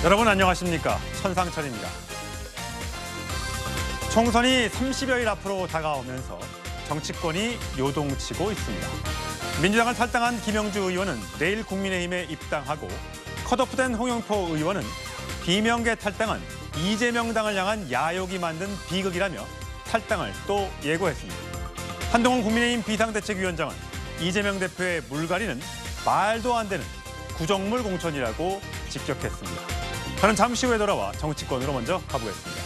여러분 안녕하십니까? 천상철입니다. 총선이 30여일 앞으로 다가오면서 정치권이 요동치고 있습니다. 민주당을 탈당한 김영주 의원은 내일 국민의힘에 입당하고 컷오프된 홍영표 의원은 비명계 탈당은 이재명 당을 향한 야욕이 만든 비극이라며 탈당을 또 예고했습니다. 한동훈 국민의힘 비상대책위원장은 이재명 대표의 물갈이는 말도 안 되는 구정물 공천이라고 직격했습니다. 저는 잠시 후에 돌아와 정치권으로 먼저 가보겠습니다.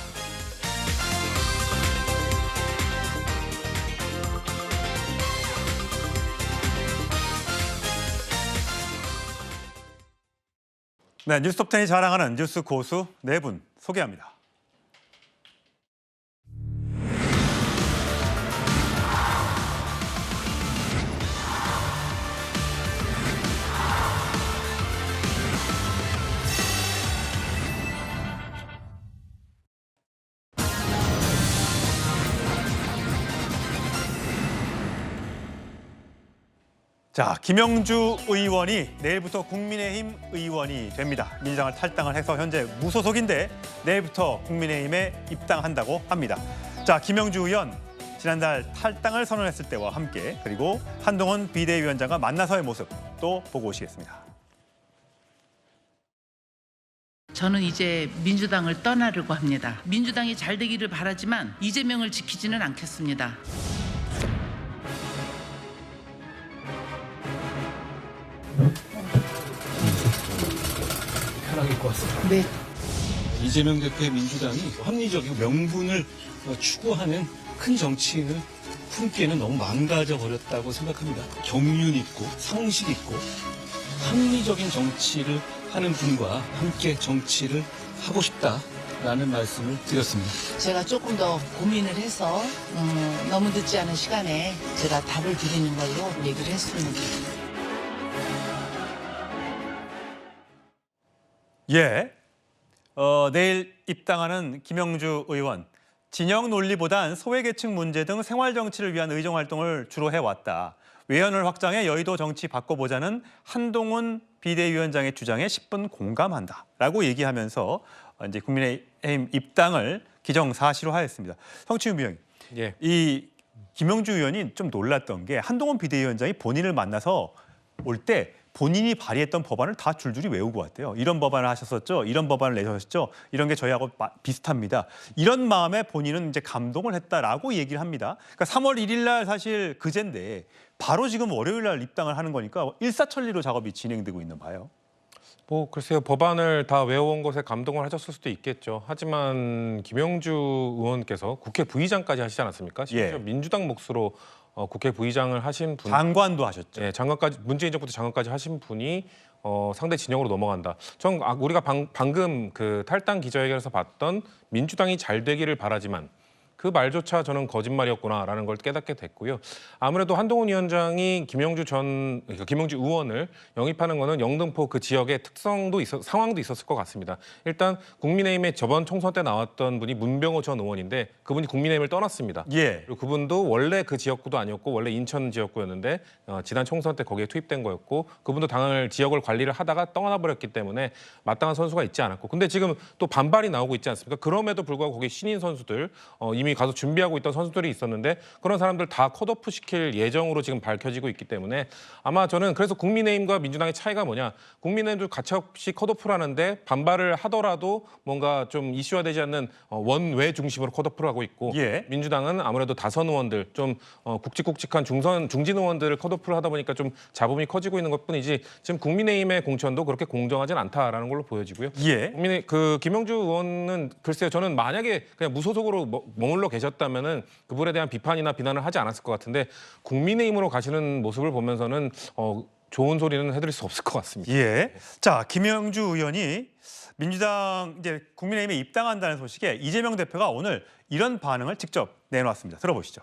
네, 뉴스톱10이 자랑하는 뉴스 고수 4분 소개합니다. 자, 김영주 의원이 내일부터 국민의힘 의원이 됩니다. 민주당을 탈당을 해서 현재 무소속인데 내일부터 국민의힘에 입당한다고 합니다. 자, 김영주 의원 지난달 탈당을 선언했을 때와 함께 그리고 한동훈 비대위원장과 만나서의 모습 또 보고 오시겠습니다. 저는 이제 민주당을 떠나려고 합니다. 민주당이 잘 되기를 바라지만 이재명을 지키지는 않겠습니다. 편하게 입고 왔어요. 네. 이재명 대표의 민주당이 합리적이고 명분을 추구하는 큰 정치인을 품기에는 너무 망가져 버렸다고 생각합니다. 경륜 있고 상식 있고 합리적인 정치를 하는 분과 함께 정치를 하고 싶다라는 말씀을 드렸습니다. 제가 조금 더 고민을 해서 너무 늦지 않은 시간에 제가 답을 드리는 걸로 얘기를 했습니다. 예, 내일 입당하는 김영주 의원. 진영 논리보단 소외계층 문제 등 생활정치를 위한 의정활동을 주로 해왔다. 외연을 확장해 여의도 정치 바꿔보자는 한동훈 비대위원장의 주장에 10분 공감한다라고 얘기하면서 이제 국민의힘 입당을 기정사실화했습니다. 성치훈 위원님, 예. 이 김영주 의원이 좀 놀랐던 게 한동훈 비대위원장이 본인을 만나서 올 때 본인이 발의했던 법안을 다 줄줄이 외우고 왔대요. 이런 법안을 하셨었죠. 이런 법안을 내셨죠. 이런 게 저희하고 비슷합니다. 이런 마음에 본인은 이제 감동을 했다라고 얘기를 합니다. 그러니까 3월 1일 날 사실 그제인데 바로 지금 월요일 날 입당을 하는 거니까 일사천리로 작업이 진행되고 있는 바예요. 뭐 글쎄요, 법안을 다 외워온 것에 감동을 하셨을 수도 있겠죠. 하지만 김영주 의원께서 국회 부의장까지 하시지 않았습니까? 심지어 예. 민주당 몫으로 국회 부의장을 하신 분, 장관도 하셨죠. 예, 장관까지 문재인 정부 때 장관까지 하신 분이 상대 진영으로 넘어간다. 우리가 방금 그 탈당 기자회견에서 봤던 민주당이 잘 되기를 바라지만 그 말조차 저는 거짓말이었구나라는 걸 깨닫게 됐고요. 아무래도 한동훈 위원장이 김영주 의원을 영입하는 거는 영등포 그 지역의 상황도 있었을 것 같습니다. 일단 국민의힘의 저번 총선 때 나왔던 분이 문병호 전 의원인데 그분이 국민의힘을 떠났습니다. 예. 그리고 그분도 원래 그 지역구도 아니었고 원래 인천 지역구였는데 지난 총선 때 거기에 투입된 거였고 그분도 지역을 관리를 하다가 떠나버렸기 때문에 마땅한 선수가 있지 않았고 근데 지금 또 반발이 나오고 있지 않습니까? 그럼에도 불구하고 거기 신인 선수들 이미 가서 준비하고 있던 선수들이 있었는데 그런 사람들 다 컷오프 시킬 예정으로 지금 밝혀지고 있기 때문에 아마 저는 그래서 국민의힘과 민주당의 차이가 뭐냐 국민의힘도 가차없이 컷오프를 하는데 반발을 하더라도 뭔가 좀 이슈화되지 않는 원외 중심으로 컷오프를 하고 있고 예. 민주당은 아무래도 다선 의원들 좀 굵직굵직한 중진 의원들을 컷오프를 하다 보니까 좀 잡음이 커지고 있는 것뿐이지 지금 국민의힘의 공천도 그렇게 공정하진 않다라는 걸로 보여지고요. 예. 김영주 의원은 글쎄요 저는 만약에 그냥 무소속으로 머물러 계셨다면은 그분에 대한 비판이나 비난을 하지 않았을 것 같은데 국민의힘으로 가시는 모습을 보면서는 좋은 소리는 해드릴 수 없을 것 같습니다. 예. 자, 김영주 의원이 민주당 이제 국민의힘에 입당한다는 소식에 이재명 대표가 오늘 이런 반응을 직접 내놓았습니다. 들어보시죠.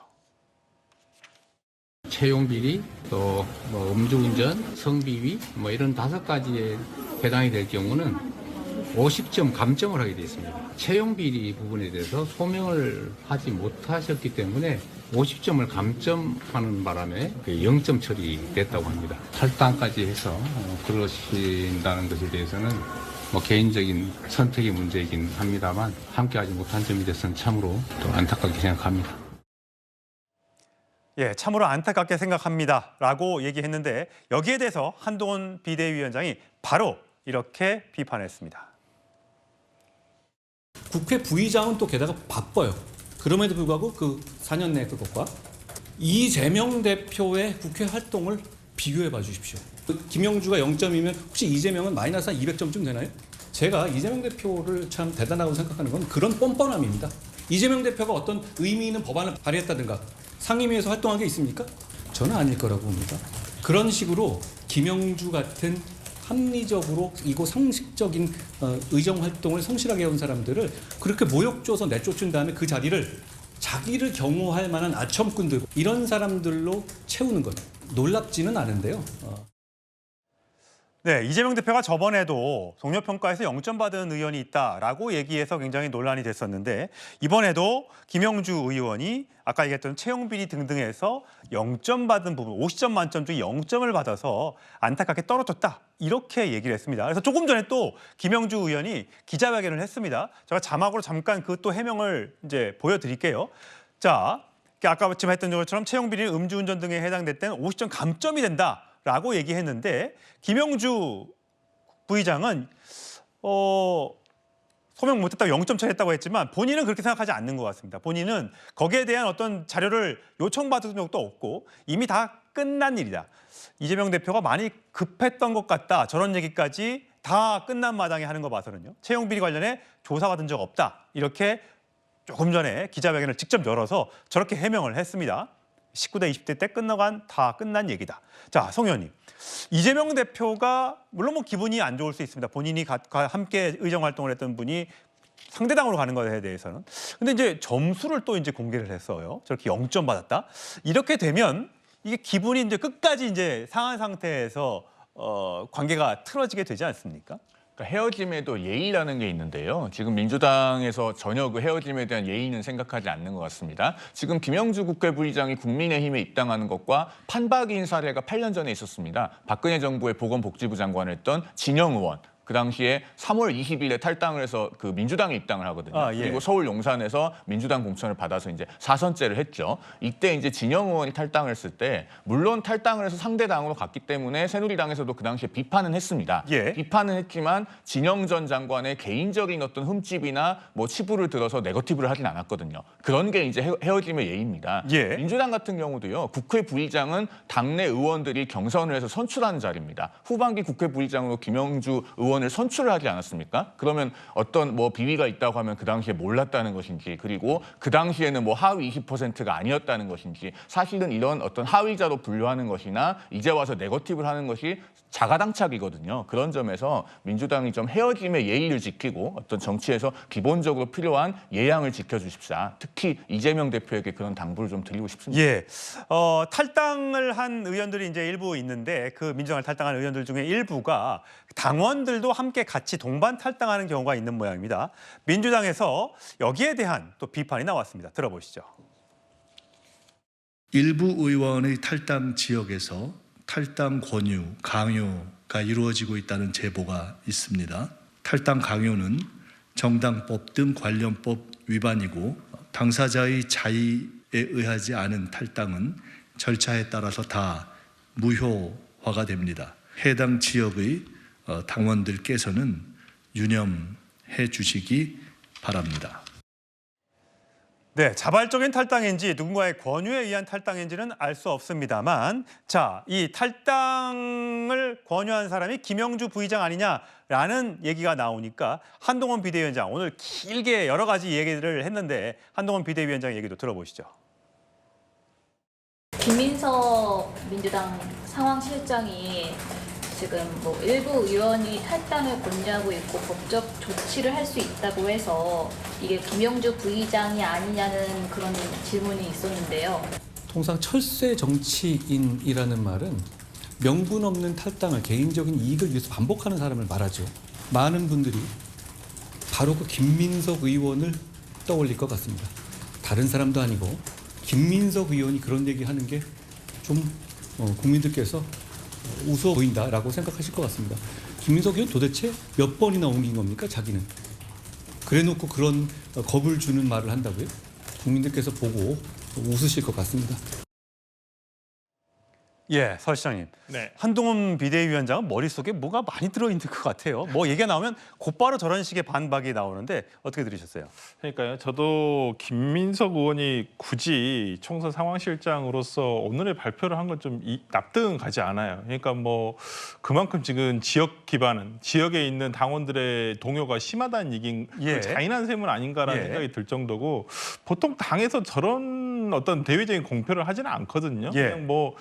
채용 비리, 또 음주운전, 성비위 이런 5가지에 해당이 될 경우는 50점 감점을 하게 돼 있습니다. 채용 비리 부분에 대해서 소명을 하지 못하셨기 때문에 50점을 감점하는 바람에 0점 처리됐다고 합니다. 탈당까지 해서 그러신다는 것에 대해서는 뭐 개인적인 선택의 문제이긴 합니다만 함께하지 못한 점에 대해서는 참으로 또 안타깝게 생각합니다. 예, 참으로 안타깝게 생각합니다라고 얘기했는데 여기에 대해서 한동훈 비대위원장이 바로 이렇게 비판했습니다. 국회 부의장은 또 게다가 바빠요. 그럼에도 불구하고 그 4년 내 그것과 이재명 대표의 국회 활동을 비교해 봐 주십시오. 김영주가 0점이면 혹시 이재명은 마이너스 한 200점쯤 되나요? 제가 이재명 대표를 참 대단하다고 생각하는 건 그런 뻔뻔함입니다. 이재명 대표가 어떤 의미 있는 법안을 발의했다든가 상임위에서 활동한 게 있습니까? 저는 아닐 거라고 봅니다. 그런 식으로 김영주 같은 합리적으로 이고 상식적인 의정 활동을 성실하게 해온 사람들을 그렇게 모욕 줘서 내쫓은 다음에 그 자리를 자기를 경호할 만한 아첨꾼들 이런 사람들로 채우는 것 놀랍지는 않은데요. 네, 이재명 대표가 저번에도 동료평가에서 0점 받은 의원이 있다라고 얘기해서 굉장히 논란이 됐었는데 이번에도 김영주 의원이 아까 얘기했던 채용 비리 등등에서 0점 받은 부분, 50점 만점 중에 0점을 받아서 안타깝게 떨어졌다. 이렇게 얘기를 했습니다. 그래서 조금 전에 또 김영주 의원이 기자회견을 했습니다. 제가 자막으로 잠깐 그 또 해명을 이제 보여드릴게요. 자, 아까 지금 했던 것처럼 채용 비리는 음주운전 등에 해당될 때는 50점 감점이 된다라고 얘기했는데 김영주 부의장은 소명 못했다고 0점 처리했다고 했지만 본인은 그렇게 생각하지 않는 것 같습니다. 본인은 거기에 대한 어떤 자료를 요청받은 적도 없고 이미 다 끝난 일이다. 이재명 대표가 많이 급했던 것 같다. 저런 얘기까지 다 끝난 마당에 하는 거 봐서는요. 채용 비리 관련해 조사받은 적 없다. 이렇게 조금 전에 기자회견을 직접 열어서 저렇게 해명을 했습니다. 19대 20대 때 끝나간 다 끝난 얘기다. 자, 송 의원님. 이재명 대표가 물론 뭐 기분이 안 좋을 수 있습니다. 본인이 함께 의정 활동을 했던 분이 상대당으로 가는 것에 대해서는. 근데 이제 점수를 또 이제 공개를 했어요. 저렇게 0점 받았다. 이렇게 되면 이게 기분이 이제 끝까지 이제 상한 상태에서 관계가 틀어지게 되지 않습니까? 그러니까 헤어짐에도 예의라는 게 있는데요. 지금 민주당에서 전혀 그 헤어짐에 대한 예의는 생각하지 않는 것 같습니다. 지금 김영주 국회부의장이 국민의힘에 입당하는 것과 판박이인 사례가 8년 전에 있었습니다. 박근혜 정부의 보건복지부 장관을 했던 진영 의원. 그 당시에 3월 20일에 탈당을 해서 그 민주당에 입당을 하거든요. 예. 그리고 서울 용산에서 민주당 공천을 받아서 이제 4선째를 했죠. 이때 이제 진영 의원이 탈당을 했을 때 물론 탈당을 해서 상대 당으로 갔기 때문에 새누리당에서도 그 당시에 비판은 했습니다. 예. 비판은 했지만 진영 전 장관의 개인적인 어떤 흠집이나 뭐 치부를 들어서 네거티브를 하진 않았거든요. 그런 게 이제 헤어짐의 예입니다. 예. 민주당 같은 경우도요. 국회 부의장은 당내 의원들이 경선을 해서 선출하는 자리입니다. 후반기 국회 부의장으로 김영주 의원을 선출을 하지 않았습니까? 그러면 어떤 뭐 비위가 있다고 하면 그 당시에 몰랐다는 것인지 그리고 그 당시에는 뭐 하위 20%가 아니었다는 것인지 사실은 이런 어떤 하위자로 분류하는 것이나 이제 와서 네거티브를 하는 것이 자가당착이거든요. 그런 점에서 민주당이 좀 헤어짐의 예의를 지키고 어떤 정치에서 기본적으로 필요한 예양을 지켜주십사. 특히 이재명 대표에게 그런 당부를 좀 드리고 싶습니다. 예, 탈당을 한 의원들이 이제 일부 있는데 그 민주당을 탈당한 의원들 중에 일부가 당원들도 함께 같이 동반 탈당하는 경우가 있는 모양입니다. 민주당에서 여기에 대한 또 비판이 나왔습니다. 들어보시죠. 일부 의원의 탈당 지역에서 탈당 권유, 강요가 이루어지고 있다는 제보가 있습니다. 탈당 강요는 정당법 등 관련법 위반이고 당사자의 자의에 의하지 않은 탈당은 절차에 따라서 다 무효화가 됩니다. 해당 지역의 당원들께서는 유념해 주시기 바랍니다. 네, 자발적인 탈당인지 누군가의 권유에 의한 탈당인지는 알 수 없습니다만 자, 이 탈당을 권유한 사람이 김영주 부의장 아니냐라는 얘기가 나오니까 한동훈 비대위원장 오늘 길게 여러 가지 얘기를 했는데 한동훈 비대위원장 얘기도 들어보시죠. 김민석 민주당 상황실장이 지금 뭐 일부 의원이 탈당을 권유하고 있고 법적 조치를 할 수 있다고 해서 이게 김영주 부의장이 아니냐는 그런 질문이 있었는데요. 통상 철새 정치인이라는 말은 명분 없는 탈당을 개인적인 이익을 위해서 반복하는 사람을 말하죠. 많은 분들이 바로 그 김민석 의원을 떠올릴 것 같습니다. 다른 사람도 아니고 김민석 의원이 그런 얘기하는 게 좀 국민들께서 우스워 보인다라고 생각하실 것 같습니다. 김민석 의원 도대체 몇 번이나 옮긴 겁니까, 자기는? 그래놓고 그런 겁을 주는 말을 한다고요? 국민들께서 보고 웃으실 것 같습니다. 예, 서 시장님. 네. 한동훈 비대위원장은 머릿속에 뭐가 많이 들어있는 것 같아요. 뭐 얘기가 나오면 곧바로 저런 식의 반박이 나오는데 어떻게 들으셨어요? 그러니까요. 저도 김민석 의원이 굳이 총선 상황실장으로서 오늘의 발표를 한 건 좀 납득은 가지 않아요. 그러니까 뭐 그만큼 지금 지역 기반은 지역에 있는 당원들의 동요가 심하다는 얘기인 예. 잔인한 셈은 아닌가라는 예. 생각이 들 정도고 보통 당에서 저런 어떤 대외적인 공표를 하지는 않거든요. 예. 그냥 뭐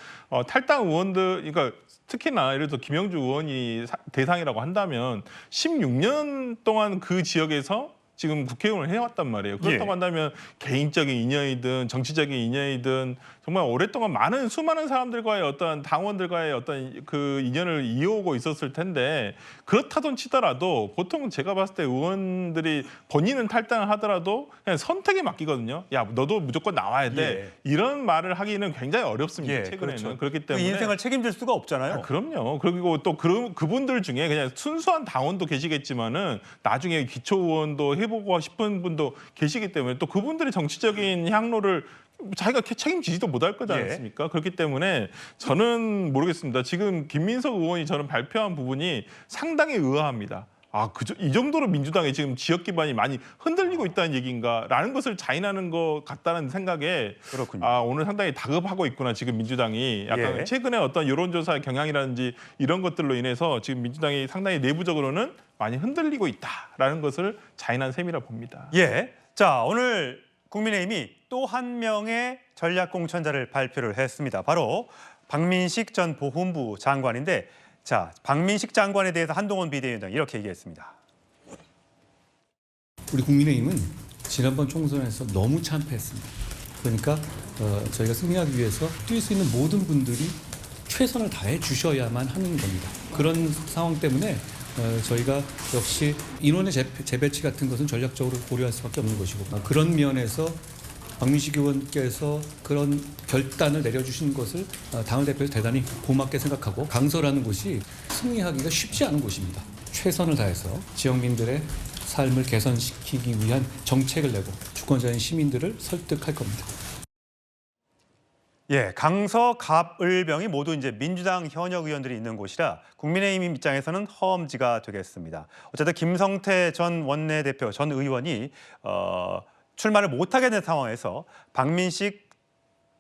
탈당 의원들, 그러니까 특히나 예를 들어 김영주 의원이 대상이라고 한다면 16년 동안 그 지역에서 지금 국회의원을 해왔단 말이에요. 그렇다고 예. 한다면 개인적인 인연이든 정치적인 인연이든 정말 오랫동안 많은 수많은 사람들과의 어떤 당원들과의 어떤 그 인연을 이어오고 있었을 텐데 그렇다던 치더라도 보통 제가 봤을 때 의원들이 본인은 탈당을 하더라도 그냥 선택에 맡기거든요. 야, 너도 무조건 나와야 돼. 이런 말을 하기는 굉장히 어렵습니다. 예, 최근에는. 그렇죠. 그렇기 그 때문에 인생을 책임질 수가 없잖아요. 그럼요. 그리고 또 그분들 중에 그냥 순수한 당원도 계시겠지만은 나중에 기초 의원도 해보고 싶은 분도 계시기 때문에 또 그분들의 정치적인 향로를 자기가 책임지지도 못할 거지 않습니까? 그렇기 때문에 저는 모르겠습니다. 지금 김민석 의원이 저는 발표한 부분이 상당히 의아합니다. 이 정도로 민주당이 지금 지역 기반이 많이 흔들리고 있다는 얘기인가라는 것을 자인하는 것 같다는 생각에 그렇군요. 오늘 상당히 다급하고 있구나. 지금 민주당이 약간 예. 최근에 어떤 여론조사 경향이라든지 이런 것들로 인해서 지금 민주당이 상당히 내부적으로는 많이 흔들리고 있다라는 것을 자인한 셈이라 봅니다. 예. 자, 오늘 국민의힘이 또 한 명의 전략공천자를 발표를 했습니다. 바로 박민식 전 보훈부 장관인데 자, 박민식 장관에 대해서 한동훈 비대위원장이 이렇게 얘기했습니다. 우리 국민의힘은 지난번 총선에서 너무 참패했습니다. 그러니까 저희가 승리하기 위해서 뛸 수 있는 모든 분들이 최선을 다해 주셔야만 하는 겁니다. 그런 상황 때문에 저희가 역시 인원의 재배치 같은 것은 전략적으로 고려할 수밖에 없는 것이고 그런 면에서 박민식 의원께서 그런 결단을 내려주신 것을 당을 대표해서 대단히 고맙게 생각하고 강서라는 곳이 승리하기가 쉽지 않은 곳입니다. 최선을 다해서 지역민들의 삶을 개선시키기 위한 정책을 내고 주권자인 시민들을 설득할 겁니다. 예, 강서, 갑, 을병이 모두 이제 민주당 현역 의원들이 있는 곳이라 국민의힘 입장에서는 허엄지가 되겠습니다. 어쨌든 김성태 전 원내대표, 전 의원이 출마를 못하게 된 상황에서 박민식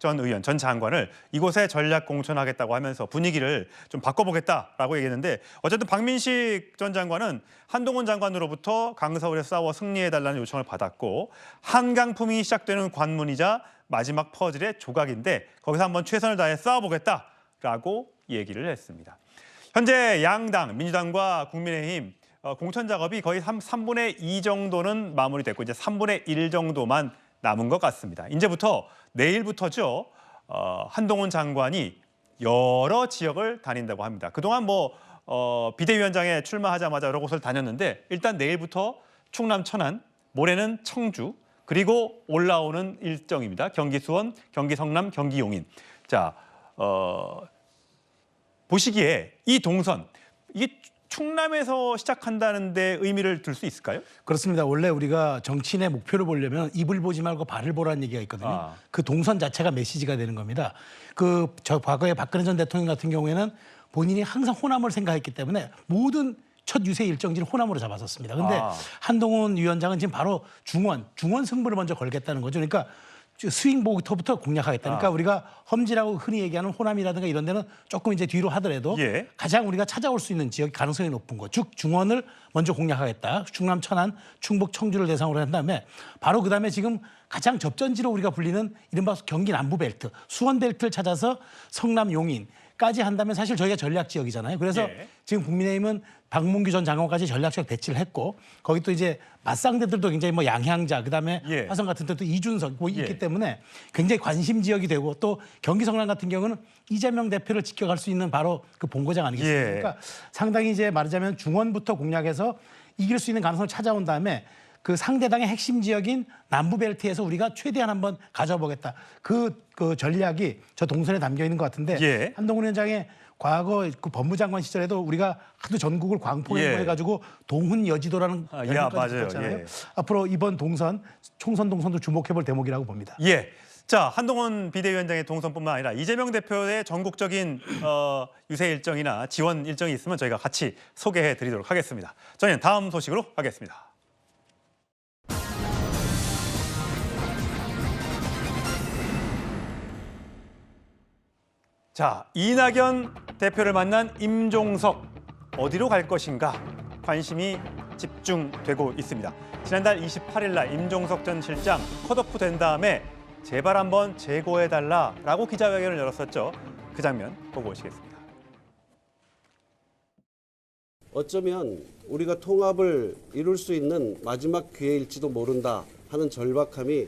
전 의원, 전 장관을 이곳에 전략 공천하겠다고 하면서 분위기를 좀 바꿔보겠다라고 얘기했는데 어쨌든 박민식 전 장관은 한동훈 장관으로부터 강서울에 싸워 승리해달라는 요청을 받았고 한강품이 시작되는 관문이자 마지막 퍼즐의 조각인데 거기서 한번 최선을 다해 싸워보겠다라고 얘기를 했습니다. 현재 양당, 민주당과 국민의힘 공천 작업이 거의 3분의 2 정도는 마무리됐고 이제 3분의 1 정도만 남은 것 같습니다. 이제부터 내일부터죠. 한동훈 장관이 여러 지역을 다닌다고 합니다. 그동안 비대위원장에 출마하자마자 여러 곳을 다녔는데 일단 내일부터 충남 천안, 모레는 청주, 그리고 올라오는 일정입니다. 경기 수원, 경기 성남, 경기 용인. 자, 보시기에 이 동선 이게 충남에서 시작한다는 데 의미를 둘 수 있을까요? 그렇습니다. 원래 우리가 정치인의 목표를 보려면 입을 보지 말고 발을 보라는 얘기가 있거든요. 그 동선 자체가 메시지가 되는 겁니다. 과거에 박근혜 전 대통령 같은 경우에는 본인이 항상 호남을 생각했기 때문에 모든 첫 유세 일정지를 호남으로 잡았었습니다. 그런데 한동훈 위원장은 지금 바로 중원 승부를 먼저 걸겠다는 거죠. 그러니까 스윙복부터 공략하겠다. 그러니까 우리가 험지라고 흔히 얘기하는 호남이라든가 이런 데는 조금 이제 뒤로 하더라도 가장 우리가 찾아올 수 있는 지역 가능성이 높은 곳, 즉 중원을 먼저 공략하겠다. 충남, 천안, 충북, 청주를 대상으로 한 다음에 바로 그다음에 지금 가장 접전지로 우리가 불리는 이른바 경기 남부 벨트, 수원 벨트를 찾아서 성남, 용인까지 한다면 사실 저희가 전략 지역이잖아요. 그래서 지금 국민의힘은 박문규 전 장관까지 전략적 배치를 했고 거기 또 이제 맞상대들도 굉장히 양향자 그다음에 화성 같은 데도 이준석 있기 때문에 굉장히 관심 지역이 되고 또 경기 성남 같은 경우는 이재명 대표를 지켜갈 수 있는 바로 그 본고장 아니겠습니까? 그러니까 상당히 이제 말하자면 중원부터 공략해서 이길 수 있는 가능성을 찾아온 다음에 그 상대당의 핵심 지역인 남부벨트에서 우리가 최대한 한번 가져보겠다. 그 전략이 저 동선에 담겨 있는 것 같은데 한동훈 위원장의 과거 그 법무장관 시절에도 우리가 하도 전국을 광포행보해가지고 동훈 여지도라는 별명까지 맞아요. 붙였잖아요. 예. 앞으로 이번 총선 동선도 주목해볼 대목이라고 봅니다. 예. 자, 한동훈 비대위원장의 동선뿐만 아니라 이재명 대표의 전국적인 유세 일정이나 지원 일정이 있으면 저희가 같이 소개해 드리도록 하겠습니다. 저희는 다음 소식으로 가겠습니다. 자, 이낙연 대표를 만난 임종석 어디로 갈 것인가 관심이 집중되고 있습니다. 지난달 28일 날 임종석 전 실장 컷오프 된 다음에 제발 한번 재고해달라라고 기자회견을 열었었죠. 그 장면 보고 오시겠습니다. 어쩌면 우리가 통합을 이룰 수 있는 마지막 기회일지도 모른다 하는 절박함이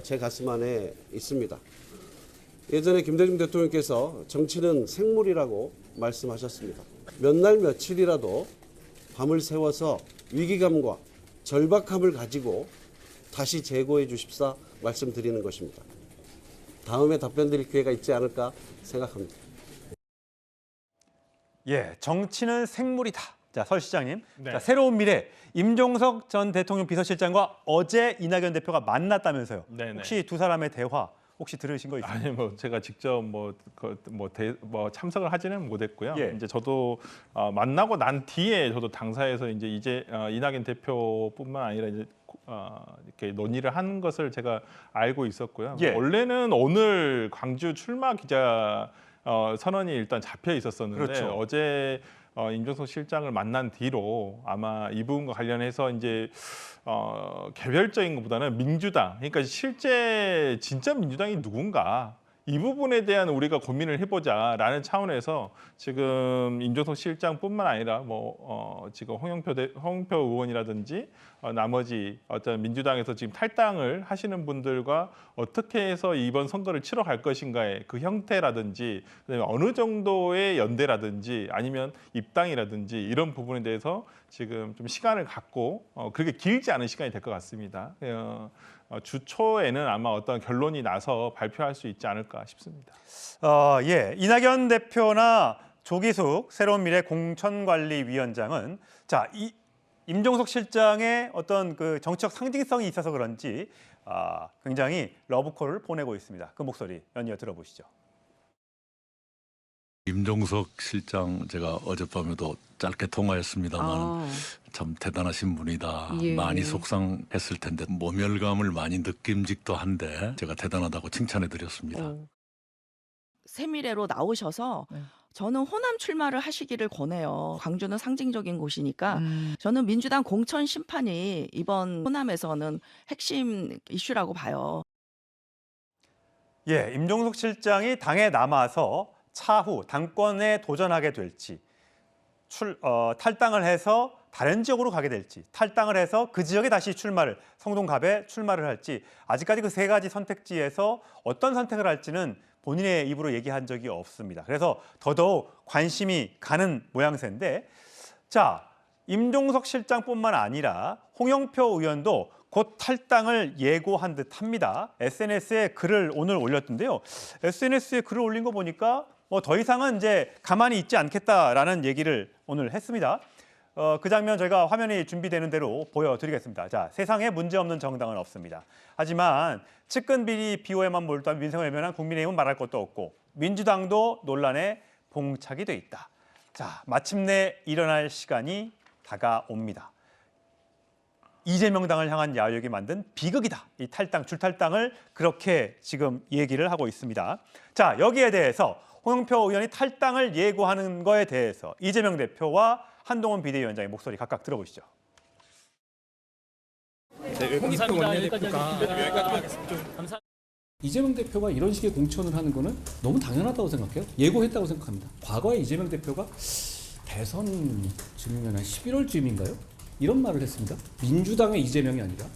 제 가슴 안에 있습니다. 예전에 김대중 대통령께서 정치는 생물이라고 말씀하셨습니다. 몇 날 며칠이라도 밤을 새워서 위기감과 절박함을 가지고 다시 재고해 주십사 말씀드리는 것입니다. 다음에 답변 드릴 기회가 있지 않을까 생각합니다. 예, 정치는 생물이다. 자, 설 시장님. 네. 자, 새로운 미래 임종석 전 대통령 비서실장과 어제 이낙연 대표가 만났다면서요. 네네. 혹시 두 사람의 대화 혹시 들으신 거 있어요? 아니 뭐 제가 직접 참석을 하지는 못했고요. 예. 이제 저도 만나고 난 뒤에 저도 당사에서 이제 이낙연 대표뿐만 아니라 이제 이렇게 논의를 한 것을 제가 알고 있었고요. 예. 원래는 오늘 광주 출마 기자 선언이 일단 잡혀 있었었는데 그렇죠. 어제 임종석 실장을 만난 뒤로 아마 이 부분과 관련해서 이제 개별적인 것보다는 민주당, 그러니까 실제 진짜 민주당이 누군가 이 부분에 대한 우리가 고민을 해보자라는 차원에서 지금 임종석 실장뿐만 아니라 지금 홍영표 의원이라든지 나머지 어떤 민주당에서 지금 탈당을 하시는 분들과 어떻게 해서 이번 선거를 치러갈 것인가의 그 형태라든지 그다음에 어느 정도의 연대라든지 아니면 입당이라든지 이런 부분에 대해서 지금 좀 시간을 갖고 그렇게 길지 않은 시간이 될 것 같습니다. 주 초에는 아마 어떤 결론이 나서 발표할 수 있지 않을까 싶습니다. 예, 이낙연 대표나 조기숙 새로운 미래 공천관리위원장은 자, 임종석 실장의 어떤 그 정치적 상징성이 있어서 그런지 굉장히 러브콜을 보내고 있습니다. 그 목소리 연이어 들어보시죠. 임종석 실장 제가 어젯밤에도 짧게 통화했습니다만 참 대단하신 분이다. 예. 많이 속상했을 텐데 모멸감을 많이 느낌직도 한데 제가 대단하다고 칭찬해드렸습니다. 세미래로 나오셔서 저는 호남 출마를 하시기를 권해요. 광주는 상징적인 곳이니까 저는 민주당 공천 심판이 이번 호남에서는 핵심 이슈라고 봐요. 예, 임종석 실장이 당에 남아서 차후 당권에 도전하게 될지 탈당을 해서 다른 지역으로 가게 될지 탈당을 해서 그 지역에 다시 성동갑에 출마를 할지 아직까지 그 세 가지 선택지에서 어떤 선택을 할지는 본인의 입으로 얘기한 적이 없습니다. 그래서 더더욱 관심이 가는 모양새인데 자, 임종석 실장뿐만 아니라 홍영표 의원도 곧 탈당을 예고한 듯합니다. SNS에 글을 오늘 올렸던데요. SNS에 글을 올린 거 보니까 더 이상은 이제 가만히 있지 않겠다라는 얘기를 오늘 했습니다. 그 장면 저희가 화면이 준비되는 대로 보여드리겠습니다. 자, 세상에 문제없는 정당은 없습니다. 하지만 측근 비리 비호에만 몰두한 민생을 외면한 국민의힘은 말할 것도 없고 민주당도 논란에 봉착이 돼 있다. 자, 마침내 일어날 시간이 다가옵니다. 이재명 당을 향한 야욕이 만든 비극이다. 이 탈당, 줄탈당을 그렇게 지금 얘기를 하고 있습니다. 자, 여기에 대해서 홍영표 의원이 탈당을 예고하는 거에 대해서 이재명 대표와 한동훈 비대위원장의 목소리 각각 들어보시죠. 이재명 대표가 이런 식의 공천을 하는 거는 너무 당연하다고 생각해요. 예고했다고 생각합니다. 과거에 이재명 대표가 대선 즈음이면 한 11월쯤인가요? 이런 말을 했습니다. 민주당의 이재명이 아니라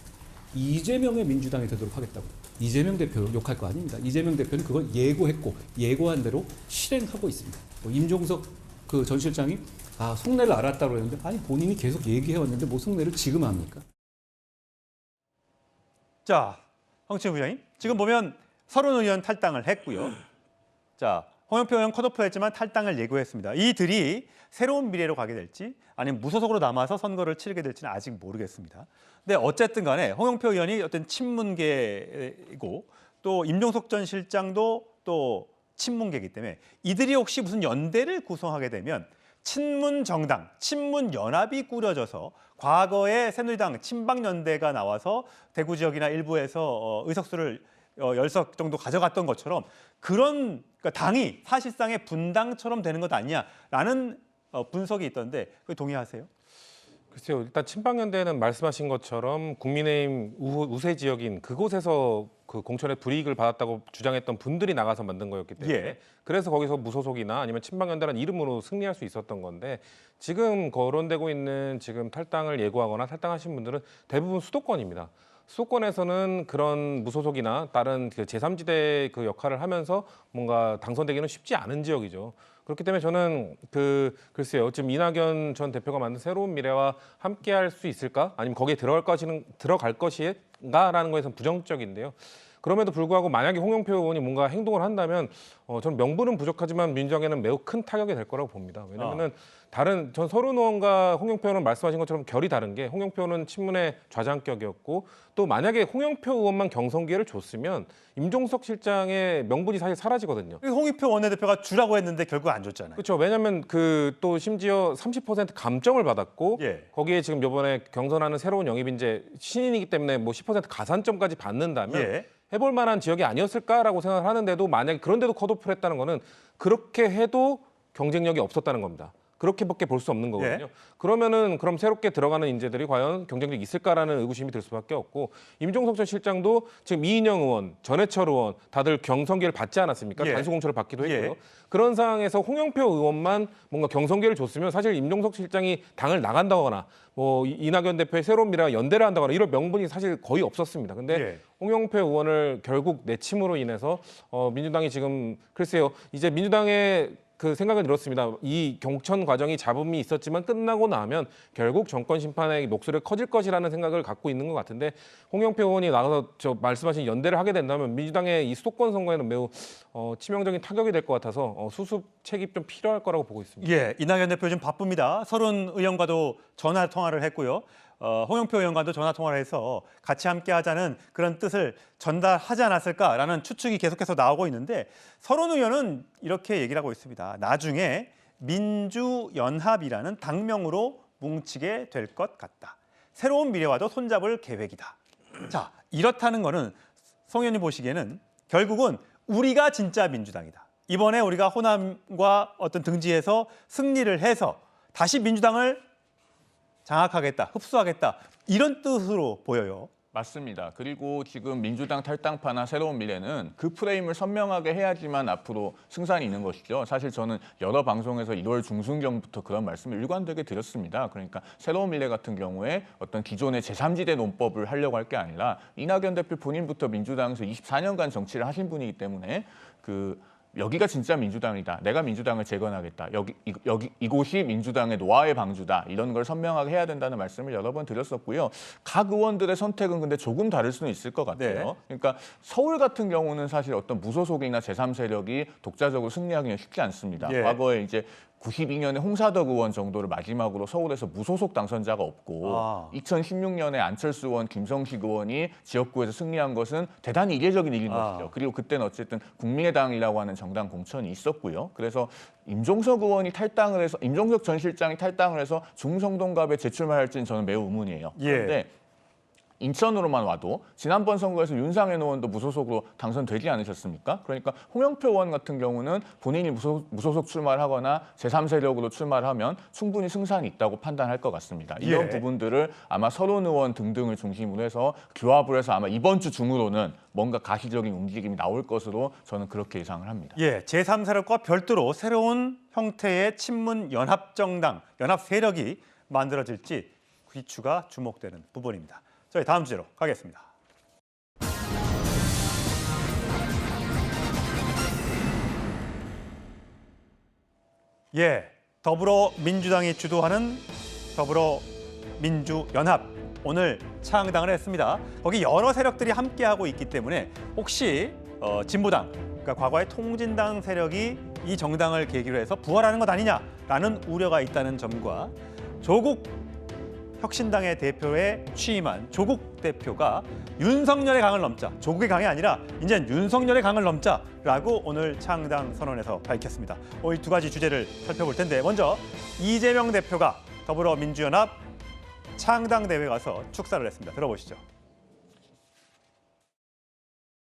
이재명의 민주당이 되도록 하겠다고. 이재명 대표를 욕할 거 아닙니다. 이재명 대표는 그걸 예고했고 예고한 대로 실행하고 있습니다. 임종석 그 전 실장이 속내를 알았다고 그랬는데 아니 본인이 계속 얘기해왔는데 뭐 속내를 지금 합니까? 자, 황치훈 부장님 지금 보면 서른 의원 탈당을 했고요. 자, 홍영표 의원 컷오프했지만 탈당을 예고했습니다. 이들이 새로운 미래로 가게 될지 아니면 무소속으로 남아서 선거를 치르게 될지는 아직 모르겠습니다. 근데 어쨌든 간에 홍영표 의원이 어떤 친문계이고 또 임종석 전 실장도 또 친문계이기 때문에 이들이 혹시 무슨 연대를 구성하게 되면 친문 정당, 친문 연합이 꾸려져서 과거에 새누리당 친박연대가 나와서 대구 지역이나 일부에서 의석수를 10석 정도 가져갔던 것처럼 그런 그러니까 당이 사실상의 분당처럼 되는 것 아니냐라는 분석이 있던데 그게 동의하세요? 글쎄요. 일단 친박연대는 말씀하신 것처럼 국민의힘 우세 지역인 그곳에서 그 공천의 불이익을 받았다고 주장했던 분들이 나가서 만든 거였기 때문에 그래서 거기서 무소속이나 아니면 친박연대라는 이름으로 승리할 수 있었던 건데 지금 거론되고 있는 지금 탈당을 예고하거나 탈당하신 분들은 대부분 수도권입니다. 수도권에서는 그런 무소속이나 다른 그 제3지대 그 역할을 하면서 뭔가 당선되기는 쉽지 않은 지역이죠. 그렇기 때문에 저는 글쎄요. 지금 이낙연 전 대표가 만든 새로운 미래와 함께할 수 있을까? 아니면 거기에 들어갈 것인가라는 거에선 부정적인데요. 그럼에도 불구하고 만약에 홍영표 의원이 뭔가 행동을 한다면 저는 명분은 부족하지만 민주당에는 매우 큰 타격이 될 거라고 봅니다. 왜냐하면 전 서른 의원과 홍영표 의원은 말씀하신 것처럼 결이 다른 게 홍영표 의원은 친문의 좌장격이었고 또 만약에 홍영표 의원만 경선 기회를 줬으면 임종석 실장의 명분이 사실 사라지거든요. 홍영표 원내대표가 주라고 했는데 결국 안 줬잖아요. 그렇죠. 왜냐하면 또 심지어 30% 감점을 받았고 거기에 지금 이번에 경선하는 새로운 영입인재 신인이기 때문에 뭐 10% 가산점까지 받는다면 해볼 만한 지역이 아니었을까라고 생각을 하는데도 만약에 그런데도 컷오프를 했다는 거는 그렇게 해도 경쟁력이 없었다는 겁니다. 그렇게밖에 볼 수 없는 거거든요. 그럼 새롭게 들어가는 인재들이 과연 경쟁력이 있을까라는 의구심이 들 수밖에 없고 임종석 전 실장도 지금 이인영 의원, 전해철 의원 다들 경선 기회를 받지 않았습니까? 단수 공천을 받기도 했고요. 그런 상황에서 홍영표 의원만 뭔가 경선 기회를 줬으면 사실 임종석 실장이 당을 나간다거나 뭐 이낙연 대표의 새로운 미래와 연대를 한다거나 이런 명분이 사실 거의 없었습니다. 근데 홍영표 의원을 결국 내침으로 인해서 민주당이 지금 글쎄요. 이제 민주당의 그 생각은 들었습니다. 이 경선 과정이 잡음이 있었지만 끝나고 나면 결국 정권 심판의 목소리가 커질 것이라는 생각을 갖고 있는 것 같은데 홍영표 의원이 나가서 말씀하신 연대를 하게 된다면 민주당의 이 수도권 선거에는 매우 치명적인 타격이 될 것 같아서 수습책이 좀 필요할 거라고 보고 있습니다. 이낙연 대표 좀 바쁩니다. 서른 의원과도 전화 통화를 했고요. 홍영표 의원과도 전화 통화를 해서 같이 함께 하자는 그런 뜻을 전달하지 않았을까라는 추측이 계속해서 나오고 있는데 서른 의원은 이렇게 얘기를 하고 있습니다. 나중에 민주연합이라는 당명으로 뭉치게 될 것 같다. 새로운 미래와도 손잡을 계획이다. 자, 이렇다는 거는 송 의원님 보시기에는 결국은 우리가 진짜 민주당이다. 이번에 우리가 호남과 어떤 등지에서 승리를 해서 다시 민주당을 장악하겠다, 흡수하겠다 이런 뜻으로 보여요. 맞습니다. 그리고 지금 민주당 탈당파나 새로운 미래는 그 프레임을 선명하게 해야지만 앞으로 승산이 있는 것이죠. 사실 저는 여러 방송에서 1월 중순경부터 그런 말씀을 일관되게 드렸습니다. 그러니까 새로운 미래 같은 경우에 어떤 기존의 제3지대 논법을 하려고 할 게 아니라 이낙연 대표 본인부터 민주당에서 24년간 정치를 하신 분이기 때문에 여기가 진짜 민주당이다. 내가 민주당을 재건하겠다. 이곳이 민주당의 노아의 방주다. 이런 걸 선명하게 해야 된다는 말씀을 여러 번 드렸었고요. 각 의원들의 선택은 근데 조금 다를 수는 있을 것 같아요. 그러니까 서울 같은 경우는 사실 어떤 무소속이나 제3세력이 독자적으로 승리하기는 쉽지 않습니다. 과거에 이제 92년에 홍사덕 의원 정도를 마지막으로 서울에서 무소속 당선자가 없고 2016년에 안철수 의원, 김성식 의원이 지역구에서 승리한 것은 대단히 이례적인 일인 것이죠. 그리고 그때는 어쨌든 국민의당이라고 하는 정당 공천이 있었고요. 그래서 임종석 전 실장이 탈당을 해서 중성동갑에 재출마할지는 저는 매우 의문이에요. 그런데 인천으로만 와도 지난번 선거에서 윤상현 의원도 무소속으로 당선되지 않으셨습니까? 그러니까 홍영표 의원 같은 경우는 본인이 무소속 출마를 하거나 제3세력으로 출마를 하면 충분히 승산이 있다고 판단할 것 같습니다. 이런 부분들을 아마 서른 의원 등등을 중심으로 해서 규합을 해서 아마 이번 주 중으로는 뭔가 가시적인 움직임이 나올 것으로 저는 그렇게 예상을 합니다. 제3세력과 별도로 새로운 형태의 친문 연합정당, 연합 세력이 만들어질지 귀추가 주목되는 부분입니다. 저희 다음 주제로 가겠습니다. 더불어민주당이 주도하는 더불어민주연합 오늘 창당을 했습니다. 거기 여러 세력들이 함께하고 있기 때문에 혹시 진보당 그러니까 과거의 통진당 세력이 이 정당을 계기로 해서 부활하는 것 아니냐라는 우려가 있다는 점과 조국 혁신당의 대표에 취임한 조국 대표가 윤석열의 강을 넘자, 조국의 강이 아니라 이제는 윤석열의 강을 넘자라고 오늘 창당 선언에서 밝혔습니다. 이 두 가지 주제를 살펴볼 텐데 먼저 이재명 대표가 더불어민주연합 창당 대회 가서 축사를 했습니다. 들어보시죠.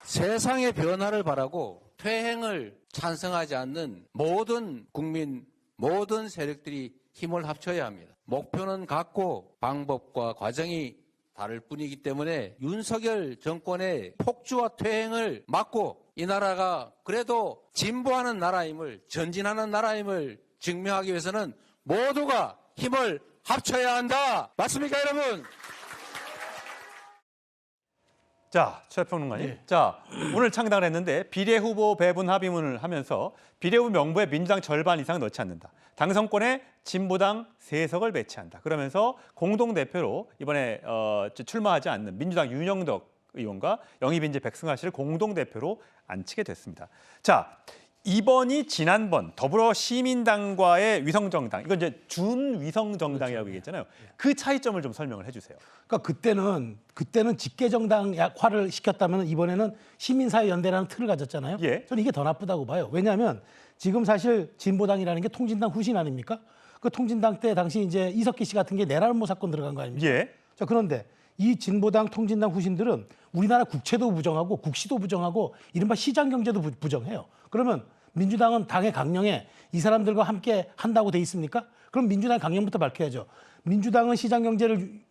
세상의 변화를 바라고 퇴행을 찬성하지 않는 모든 국민, 모든 세력들이 힘을 합쳐야 합니다. 목표는 같고 방법과 과정이 다를 뿐이기 때문에 윤석열 정권의 폭주와 퇴행을 막고 이 나라가 그래도 진보하는 나라임을, 전진하는 나라임을 증명하기 위해서는 모두가 힘을 합쳐야 한다. 맞습니까, 여러분? 자, 최평론가님. 자, 오늘 창당을 했는데 비례 후보 배분 합의문을 하면서 비례 후보 명부에 민주당 절반 이상 넣지 않는다. 당선권에 진보당 3석을 배치한다. 그러면서 공동대표로 이번에 출마하지 않는 민주당 윤영덕 의원과 영입인재 백승하 씨를 공동대표로 앉히게 됐습니다. 자, 이번이 지난번 더불어시민당과의 위성정당, 이건 이제 준위성정당이라고 얘기했잖아요. 그 차이점을 좀 설명을 해주세요. 그러니까 그때는 직계정당화를 시켰다면 이번에는 시민사회연대라는 틀을 가졌잖아요. 저는 이게 더 나쁘다고 봐요. 왜냐하면 지금 사실 진보당이라는 게 통진당 후신 아닙니까? 그 통진당 때 당시 이제 이석기 씨 같은 게 내란음모 사건 들어간 거 아닙니까? 자, 그런데 이 진보당 통진당 후신들은 우리나라 국채도 부정하고 국시도 부정하고 이른바 시장경제도 부정해요. 그러면 민주당은 당의 강령에 이 사람들과 함께 한다고 돼 있습니까? 그럼 민주당 강령부터 밝혀야죠. 민주당은 시장경제를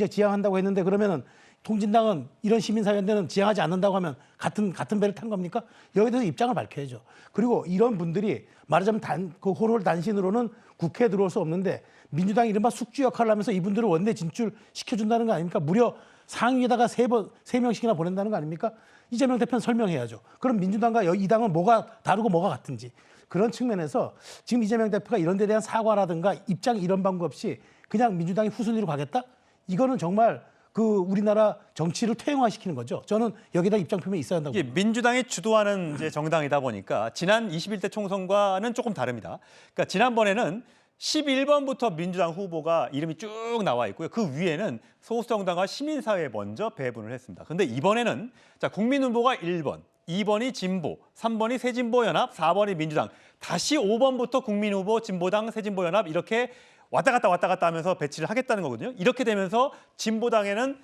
지향한다고 했는데 그러면은 통진당은 이런 시민사회연대는 지향하지 않는다고 하면 같은 배를 탄 겁니까? 여기에 대해서 입장을 밝혀야죠. 그리고 이런 분들이 말하자면 그 호롤 단신으로는 국회에 들어올 수 없는데 민주당이 이른바 숙주 역할을 하면서 이분들을 원내 진출시켜준다는 거 아닙니까? 무려 상위에다가 3명씩이나 보낸다는 거 아닙니까? 이재명 대표는 설명해야죠. 그럼 민주당과 이 당은 뭐가 다르고 뭐가 같은지. 그런 측면에서 지금 이재명 대표가 이런 데 대한 사과라든가 입장 이런 방법 없이 그냥 민주당이 후순위로 가겠다? 이거는 정말 그 우리나라 정치를 퇴행화시키는 거죠. 저는 여기다 입장 표명이 있어야 한다고 봅니다. 민주당이 주도하는 이제 정당이다 보니까 지난 21대 총선과는 조금 다릅니다. 그러니까 지난번에는 11번부터 민주당 후보가 이름이 쭉 나와 있고요. 그 위에는 소수정당과 시민사회에 먼저 배분을 했습니다. 그런데 이번에는 자, 국민 후보가 1번, 2번이 진보, 3번이 새진보연합, 4번이 민주당, 다시 5번부터 국민 후보, 진보당, 새진보연합 이렇게 왔다 갔다 하면서 배치를 하겠다는 거거든요. 이렇게 되면서 진보당에는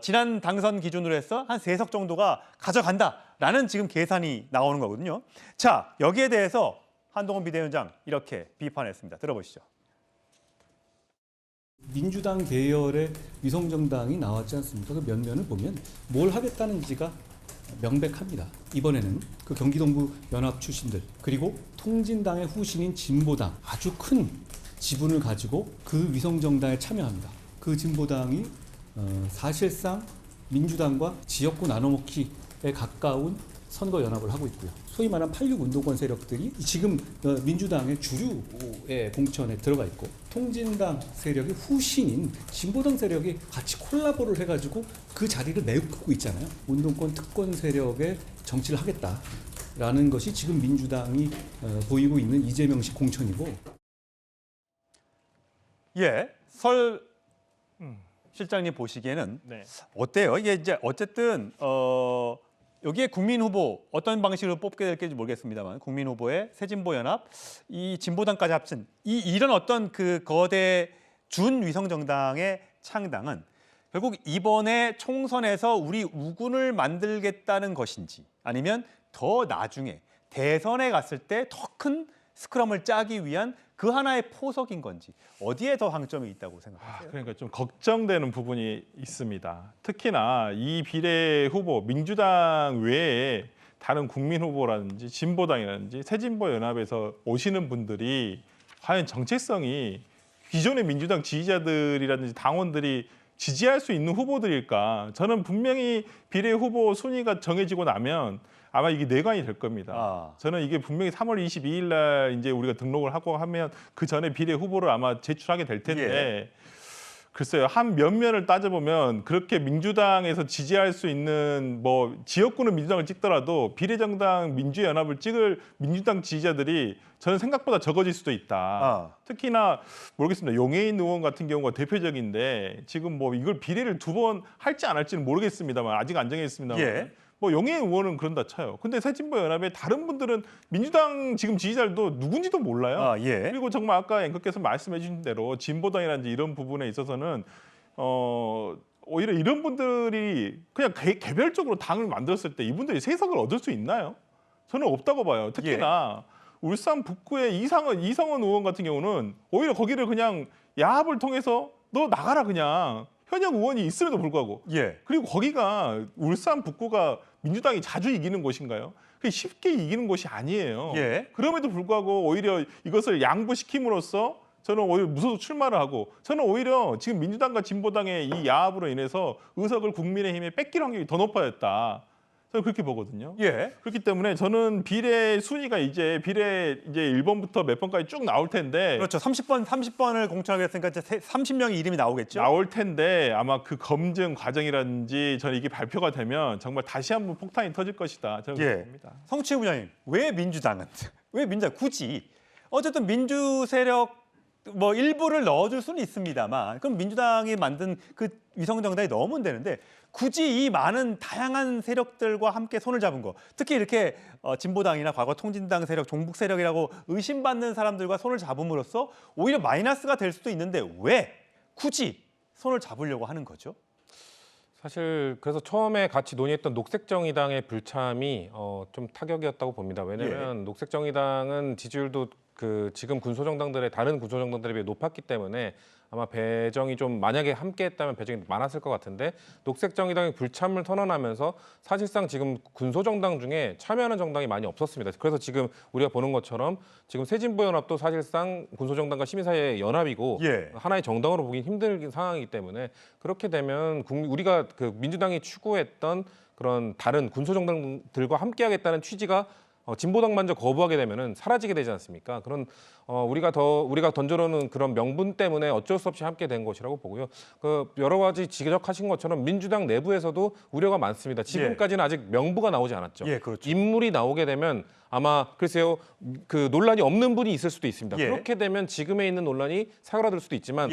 지난 당선 기준으로 해서 한 3석 정도가 가져간다라는 지금 계산이 나오는 거거든요. 자, 여기에 대해서 한동훈 비대위원장 이렇게 비판했습니다. 들어보시죠. 민주당 계열의 위성정당이 나왔지 않습니까? 그 면면을 보면 뭘 하겠다는지가 명백합니다. 이번에는 그 경기동부 연합 출신들 그리고 통진당의 후신인 진보당 아주 큰 지분을 가지고 그 위성정당에 참여합니다. 그 진보당이 사실상 민주당과 지역구 나눠먹기에 가까운 선거 연합을 하고 있고요. 소위 말하는 86 운동권 세력들이 지금 민주당의 주류의 공천에 들어가 있고 통진당 세력의 후신인 진보당 세력이 같이 콜라보를 해가지고 그 자리를 메우고 있잖아요. 운동권 특권 세력의 정치를 하겠다라는 것이 지금 민주당이 보이고 있는 이재명식 공천이고. 설 실장님 보시기에는 어때요? 이게 이제 어쨌든 여기에 국민 후보 어떤 방식으로 뽑게 될지 모르겠습니다만 국민 후보의 새진보연합, 이 진보당까지 합친 이런 어떤 그 거대 준위성 정당의 창당은 결국 이번에 총선에서 우리 우군을 만들겠다는 것인지 아니면 더 나중에 대선에 갔을 때 더 큰 스크럼을 짜기 위한 그 하나의 포석인 건지 어디에 더 방점이 있다고 생각하세요? 그러니까 좀 걱정되는 부분이 있습니다. 특히나 이 비례 후보 민주당 외에 다른 국민 후보라든지 진보당이라든지 새진보연합에서 오시는 분들이 과연 정체성이 기존의 민주당 지지자들이라든지 당원들이 지지할 수 있는 후보들일까? 저는 분명히 비례 후보 순위가 정해지고 나면 아마 이게 내관이 될 겁니다. 저는 이게 분명히 3월 22일 날 이제 우리가 등록을 하고 하면 그 전에 비례 후보를 아마 제출하게 될 텐데 글쎄요. 한 면면을 따져보면 그렇게 민주당에서 지지할 수 있는 뭐 지역구는 민주당을 찍더라도 비례정당 민주연합을 찍을 민주당 지지자들이 저는 생각보다 적어질 수도 있다. 특히나 모르겠습니다. 용해인 의원 같은 경우가 대표적인데 지금 뭐 이걸 비례를 2번 할지 안 할지는 모르겠습니다만 아직 안 정했습니다만 예. 뭐 용해인 의원은 그런다 쳐요. 근데 새진보연합의 다른 분들은 민주당 지금 지지자들도 누군지도 몰라요. 예. 그리고 정말 아까 앵커께서 말씀해 주신 대로 진보당이라든지 이런 부분에 있어서는 오히려 이런 분들이 그냥 개별적으로 당을 만들었을 때 이분들이 세석을 얻을 수 있나요? 저는 없다고 봐요. 특히나 울산 북구의 이성원 의원 같은 경우는 오히려 거기를 그냥 야합을 통해서 너 나가라 그냥 현역 의원이 있음에도 불구하고 그리고 거기가 울산 북구가 민주당이 자주 이기는 곳인가요? 그게 쉽게 이기는 곳이 아니에요. 그럼에도 불구하고 오히려 이것을 양보시킴으로써 저는 오히려 무소속 출마를 하고 저는 오히려 지금 민주당과 진보당의 이 야합으로 인해서 의석을 국민의힘에 뺏길 확률이 더 높아졌다. 저는 그렇게 보거든요. 그렇기 때문에 저는 비례 순위가 이제 1번부터 몇 번까지 쭉 나올 텐데 그렇죠. 30번을 공천하게 했으니까 이제 30명의 이름이 나오겠죠. 나올 텐데 아마 그 검증 과정이라든지 저는 이게 발표가 되면 정말 다시 한번 폭탄이 터질 것이다. 저는 그렇게 봅니다. 성취 부장님, 왜 민주당 굳이 어쨌든 민주 세력 뭐 일부를 넣어줄 수는 있습니다만 그럼 민주당이 만든 그 위성정당이 넣으면 되는데 굳이 이 많은 다양한 세력들과 함께 손을 잡은 거 특히 이렇게 진보당이나 과거 통진당 세력, 종북 세력이라고 의심받는 사람들과 손을 잡음으로써 오히려 마이너스가 될 수도 있는데 왜 굳이 손을 잡으려고 하는 거죠? 사실 그래서 처음에 같이 논의했던 녹색정의당의 불참이 좀 타격이었다고 봅니다. 왜냐하면 녹색정의당은 지지율도 그 지금 군소정당들의 다른 군소정당들에 비해 높았기 때문에 아마 배정이 좀 만약에 함께했다면 배정이 많았을 것 같은데 녹색정의당이 불참을 선언하면서 사실상 지금 군소정당 중에 참여하는 정당이 많이 없었습니다. 그래서 지금 우리가 보는 것처럼 지금 새진보연합도 사실상 군소정당과 시민사회의 연합이고 하나의 정당으로 보기 힘든 상황이기 때문에 그렇게 되면 우리가 그 민주당이 추구했던 그런 다른 군소정당들과 함께하겠다는 취지가 진보당 먼저 거부하게 되면은 사라지게 되지 않습니까? 그런 우리가 던져놓는 그런 명분 때문에 어쩔 수 없이 함께 된 것이라고 보고요. 그 여러 가지 지적하신 것처럼 민주당 내부에서도 우려가 많습니다. 지금까지는 아직 명부가 나오지 않았죠. 그렇죠. 인물이 나오게 되면 아마 글쎄요 그 논란이 없는 분이 있을 수도 있습니다. 그렇게 되면 지금에 있는 논란이 사그라들 수도 있지만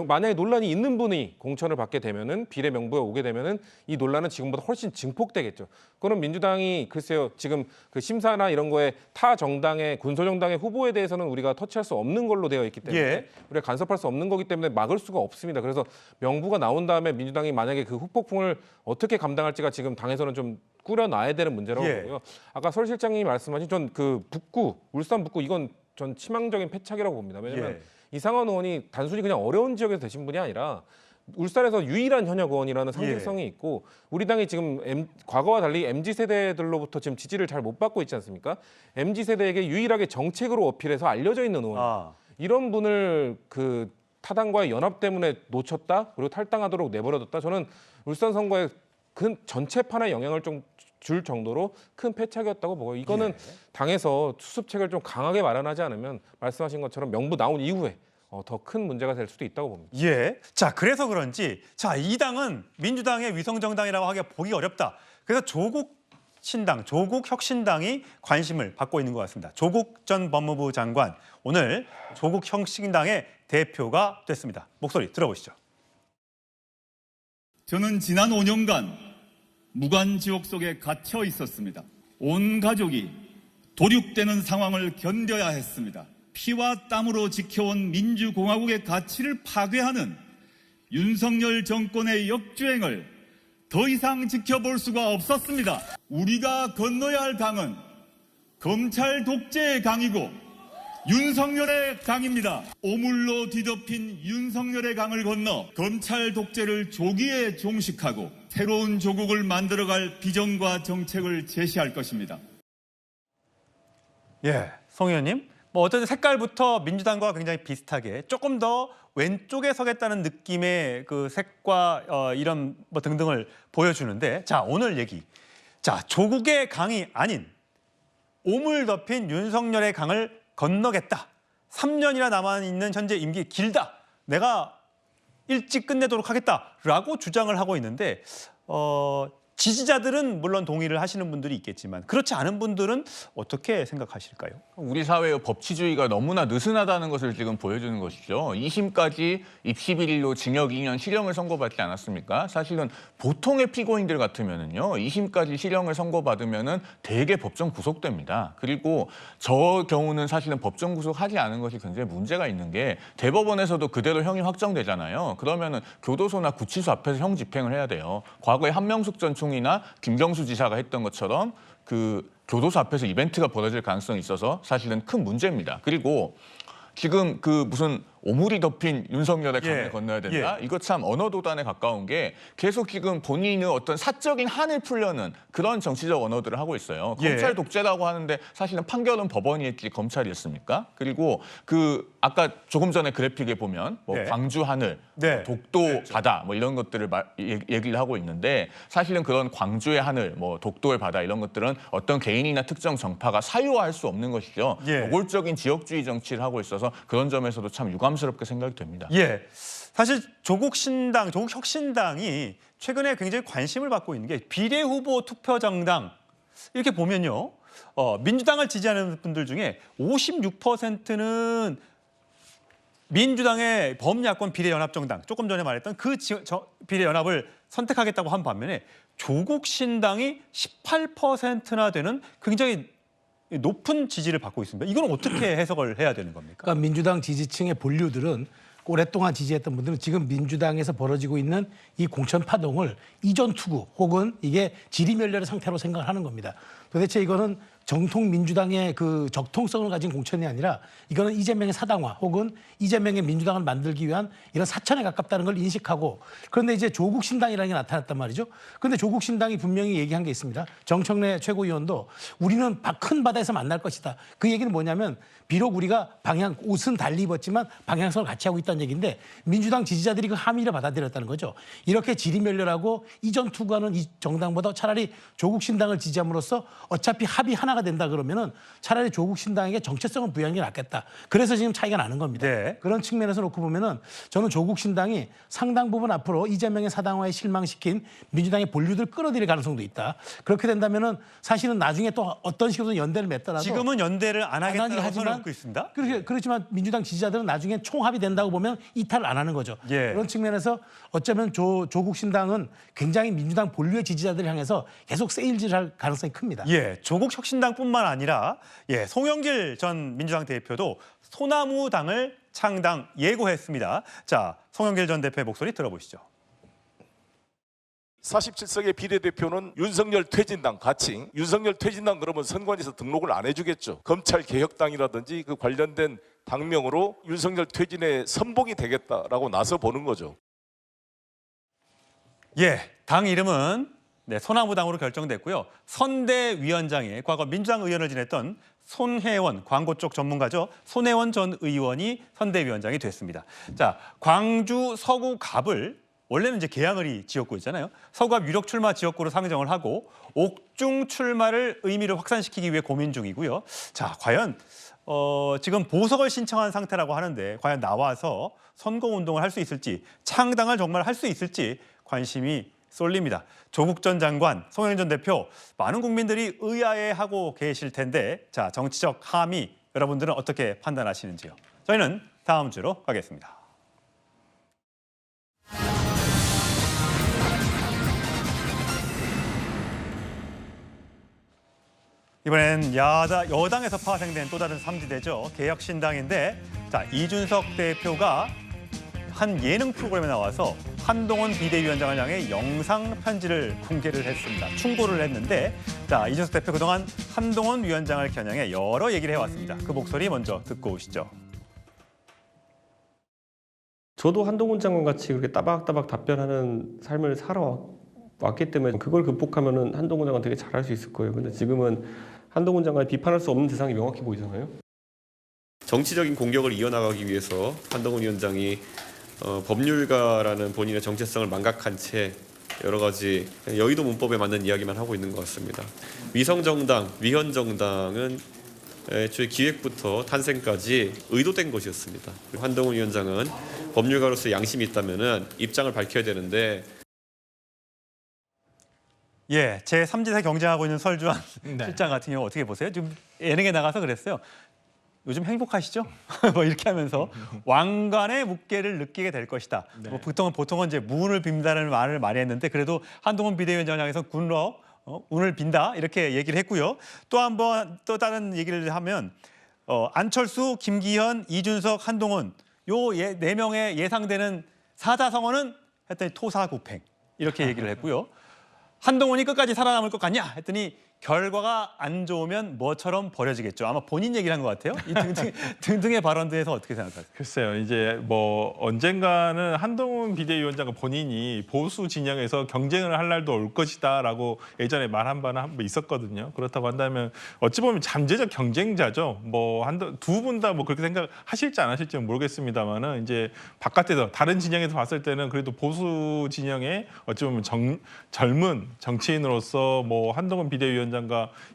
만약에 논란이 있는 분이 공천을 받게 되면은 비례 명부에 오게 되면은 이 논란은 지금보다 훨씬 증폭되겠죠. 그거는 민주당이 글쎄요 지금 그 심사나 이런 거에 타 정당의 군소정당의 후보에 대해서는 우리가 터치할 수 없는 걸로 되어 있기 때문에 우리가 간섭할 수 없는 거기 때문에 막을 수가 없습니다. 그래서 명부가 나온 다음에 민주당이 만약에 그 후폭풍을 어떻게 감당할지가 지금 당에서는 좀 꾸려놔야 되는 문제라고 보고요. 아까 설 실장님이 말씀하신 전 그 북구, 울산 북구 이건 전 치명적인 패착이라고 봅니다. 왜냐하면 이상원 의원이 단순히 그냥 어려운 지역에서 되신 분이 아니라 울산에서 유일한 현역 의원이라는 상징성이 있고 우리 당이 지금 과거와 달리 MZ세대들로부터 지금 지지를 잘 못 받고 있지 않습니까? MZ세대에게 유일하게 정책으로 어필해서 알려져 있는 의원. 이런 분을 그 타당과의 연합 때문에 놓쳤다 그리고 탈당하도록 내버려뒀다. 저는 울산 선거에 그 전체판에 영향을 좀 줄 정도로 큰 패착이었다고 보고 이거는 당에서 수습책을 좀 강하게 마련하지 않으면 말씀하신 것처럼 명부 나온 이후에 더 큰 문제가 될 수도 있다고 봅니다. 자, 그래서 그런지 이 당은 민주당의 위성정당이라고 하기가 보기 어렵다. 그래서 조국 혁신당이 관심을 받고 있는 것 같습니다. 조국 전 법무부 장관 오늘 조국 혁신당의 대표가 됐습니다. 목소리 들어보시죠. 저는 지난 5년간 무관지옥 속에 갇혀 있었습니다. 온 가족이 도륙되는 상황을 견뎌야 했습니다. 피와 땀으로 지켜온 민주공화국의 가치를 파괴하는 윤석열 정권의 역주행을 더 이상 지켜볼 수가 없었습니다. 우리가 건너야 할 강은 검찰 독재의 강이고 윤석열의 강입니다. 오물로 뒤덮인 윤석열의 강을 건너 검찰 독재를 조기에 종식하고 새로운 조국을 만들어갈 비전과 정책을 제시할 것입니다. 송 의원님. 어쨌든 색깔부터 민주당과 굉장히 비슷하게 조금 더 왼쪽에 서겠다는 느낌의 그 색과 이런 등등을 보여주는데 오늘 얘기. 조국의 강이 아닌 오물 덮인 윤석열의 강을 건너겠다. 3년이나 남아있는 현재 임기 길다. 내가 일찍 끝내도록 하겠다라고 주장을 하고 있는데 지지자들은 물론 동의를 하시는 분들이 있겠지만 그렇지 않은 분들은 어떻게 생각하실까요? 우리 사회의 법치주의가 너무나 느슨하다는 것을 지금 보여주는 것이죠. 2심까지 입시 비리로 징역 2년 실형을 선고받지 않았습니까? 사실은 보통의 피고인들 같으면은요, 2심까지 실형을 선고받으면은 대개 법정 구속됩니다. 그리고 저 경우는 사실은 법정 구속하지 않은 것이 굉장히 문제가 있는 게 대법원에서도 그대로 형이 확정되잖아요. 그러면은 교도소나 구치소 앞에서 형 집행을 해야 돼요. 과거에 한명숙 전 총리나 김경수 지사가 했던 것처럼 그 교도소 앞에서 이벤트가 벌어질 가능성이 있어서 사실은 큰 문제입니다. 그리고 지금 그 무슨 오물이 덮인 윤석열의 강을 건너야 된다. 이거 참 언어 도단에 가까운 게 계속 지금 본인의 어떤 사적인 한을 풀려는 그런 정치적 언어들을 하고 있어요. 검찰 독재라고 하는데 사실은 판결은 법원이 했지 검찰이 했습니까? 그리고 그 아까 조금 전에 그래픽에 보면 뭐 광주 하늘, 독도 바다 뭐 이런 것들을 얘기를 하고 있는데 사실은 그런 광주의 하늘, 뭐 독도의 바다 이런 것들은 어떤 개인이나 특정 정파가 사유화할 수 없는 것이죠. 노골적인 지역주의 정치를 하고 있어서 그런 점에서도 참 유감스럽게 생각이 됩니다. 사실 조국 혁신당이 최근에 굉장히 관심을 받고 있는 게 비례후보 투표정당 이렇게 보면요. 민주당을 지지하는 분들 중에 56%는 민주당의 범야권 비례연합정당, 조금 전에 말했던 그 비례연합을 선택하겠다고 한 반면에 조국 신당이 18%나 되는 굉장히 높은 지지를 받고 있습니다. 이건 어떻게 해석을 해야 되는 겁니까? 그러니까 민주당 지지층의 본류들은 오랫동안 지지했던 분들은 지금 민주당에서 벌어지고 있는 이 공천 파동을 이전 투구 혹은 이게 지리멸렬의 상태로 생각을 하는 겁니다. 도대체 이거는 정통 민주당의 그 적통성을 가진 공천이 아니라 이거는 이재명의 사당화 혹은 이재명의 민주당을 만들기 위한 이런 사천에 가깝다는 걸 인식하고 그런데 이제 조국 신당이라는 게 나타났단 말이죠. 그런데 조국 신당이 분명히 얘기한 게 있습니다. 정청래 최고위원도 우리는 큰 바다에서 만날 것이다. 그 얘기는 뭐냐면 비록 우리가 옷은 달리 입었지만 방향성을 같이 하고 있다는 얘기인데 민주당 지지자들이 그 함의를 받아들였다는 거죠. 이렇게 지리멸렬하고 이전 투구하는 이 정당보다 차라리 조국 신당을 지지함으로써 어차피 합이 하나가 된다 그러면은 차라리 조국 신당에게 정체성을 부여하는 게 낫겠다. 그래서 지금 차이가 나는 겁니다. 그런 측면에서 놓고 보면은 저는 조국 신당이 상당 부분 앞으로 이재명의 사당화에 실망시킨 민주당의 본류들 끌어들일 가능성도 있다. 그렇게 된다면은 사실은 나중에 또 어떤 식으로 연대를 맺더라도 지금은 연대를 안 하겠다고 선을 긋고 있습니다. 그렇지만 민주당 지지자들은 나중에 총합이 된다고 보면 이탈을 안 하는 거죠. 그런 측면에서 어쩌면 조국 신당은 굉장히 민주당 본류의 지지자들을 향해서 계속 세일질할 가능성이 큽니다. 조국 혁신당뿐만 아니라 송영길 전 민주당 대표도 소나무당을 창당 예고했습니다. 자, 송영길 전 대표의 목소리 들어보시죠. 47석의 비례대표는 윤석열 퇴진당 가칭. 윤석열 퇴진당 그러면 선관위에서 등록을 안 해주겠죠. 검찰개혁당이라든지 그 관련된 당명으로 윤석열 퇴진의 선봉이 되겠다라고 나서 보는 거죠. 당 이름은 소나무당으로 결정됐고요. 선대위원장에 과거 민주당 의원을 지냈던 손혜원, 광고 쪽 전문가죠. 손혜원 전 의원이 선대위원장이 됐습니다. 자, 광주 서구갑을 원래는 이제 계양을이 지역구였잖아요. 서구갑 유력 출마 지역구로 상정을 하고 옥중 출마를 의미를 확산시키기 위해 고민 중이고요. 자, 과연 지금 보석을 신청한 상태라고 하는데 과연 나와서 선거운동을 할 수 있을지, 창당을 정말 할 수 있을지 관심이 쏠립니다. 조국 전 장관, 송영길 전 대표, 많은 국민들이 의아해하고 계실 텐데 자, 정치적 함의 여러분들은 어떻게 판단하시는지요? 저희는 다음 주로 가겠습니다. 이번엔 여당에서 파생된 또 다른 3지대죠. 개혁신당인데 자, 이준석 대표가 한 예능 프로그램에 나와서 한동훈 비대위원장을 향해 영상 편지를 공개를 했습니다. 충고를 했는데 자, 이준석 대표 그동안 한동훈 위원장을 겨냥해 여러 얘기를 해왔습니다. 그 목소리 먼저 듣고 오시죠. 저도 한동훈 장관 같이 그렇게 따박따박 답변하는 삶을 살아왔기 때문에 그걸 극복하면은 한동훈 장관 되게 잘할 수 있을 거예요. 근데 지금은 한동훈 장관을 비판할 수 없는 대상이 명확히 보이잖아요. 정치적인 공격을 이어나가기 위해서 한동훈 위원장이 법률가라는 본인의 정체성을 망각한 채 여러 가지 여의도 문법에 맞는 이야기만 하고 있는 것 같습니다. 위성정당, 위헌정당은 애초에 기획부터 탄생까지 의도된 것이었습니다. 한동훈 위원장은 법률가로서 양심이 있다면은 입장을 밝혀야 되는데. 예, 제 3지대 경쟁하고 있는 설주환 실장 같은 경우 어떻게 보세요? 지금 예능에 나가서 그랬어요. 요즘 행복하시죠? 뭐 이렇게 하면서 왕관의 무게를 느끼게 될 것이다. 뭐 보통은 이제 무운을 빈다는 말을 많이 했는데 그래도 한동훈 비대위원장을 향해서 군러 운을 빈다 이렇게 얘기를 했고요. 또 다른 얘기를 하면 안철수, 김기현, 이준석, 한동훈 요 4명의 예상되는 사자성어는 했더니 토사구팽 이렇게 얘기를 했고요. 한동훈이 끝까지 살아남을 것 같냐 했더니 결과가 안 좋으면 뭐처럼 버려지겠죠. 아마 본인 얘기를 한 것 같아요. 이 등등의 발언들에서 어떻게 생각하세요? 글쎄요. 이제 뭐 언젠가는 한동훈 비대위원장과 본인이 보수 진영에서 경쟁을 할 날도 올 것이다라고 예전에 말한 바는 한 번 있었거든요. 그렇다고 한다면 어찌 보면 잠재적 경쟁자죠. 뭐 두 분 다 뭐 그렇게 생각하실지 안 하실지는 모르겠습니다만은 이제 바깥에서 다른 진영에서 봤을 때는 그래도 보수 진영의 어찌 보면 젊은 정치인으로서 뭐 한동훈 비대위원장과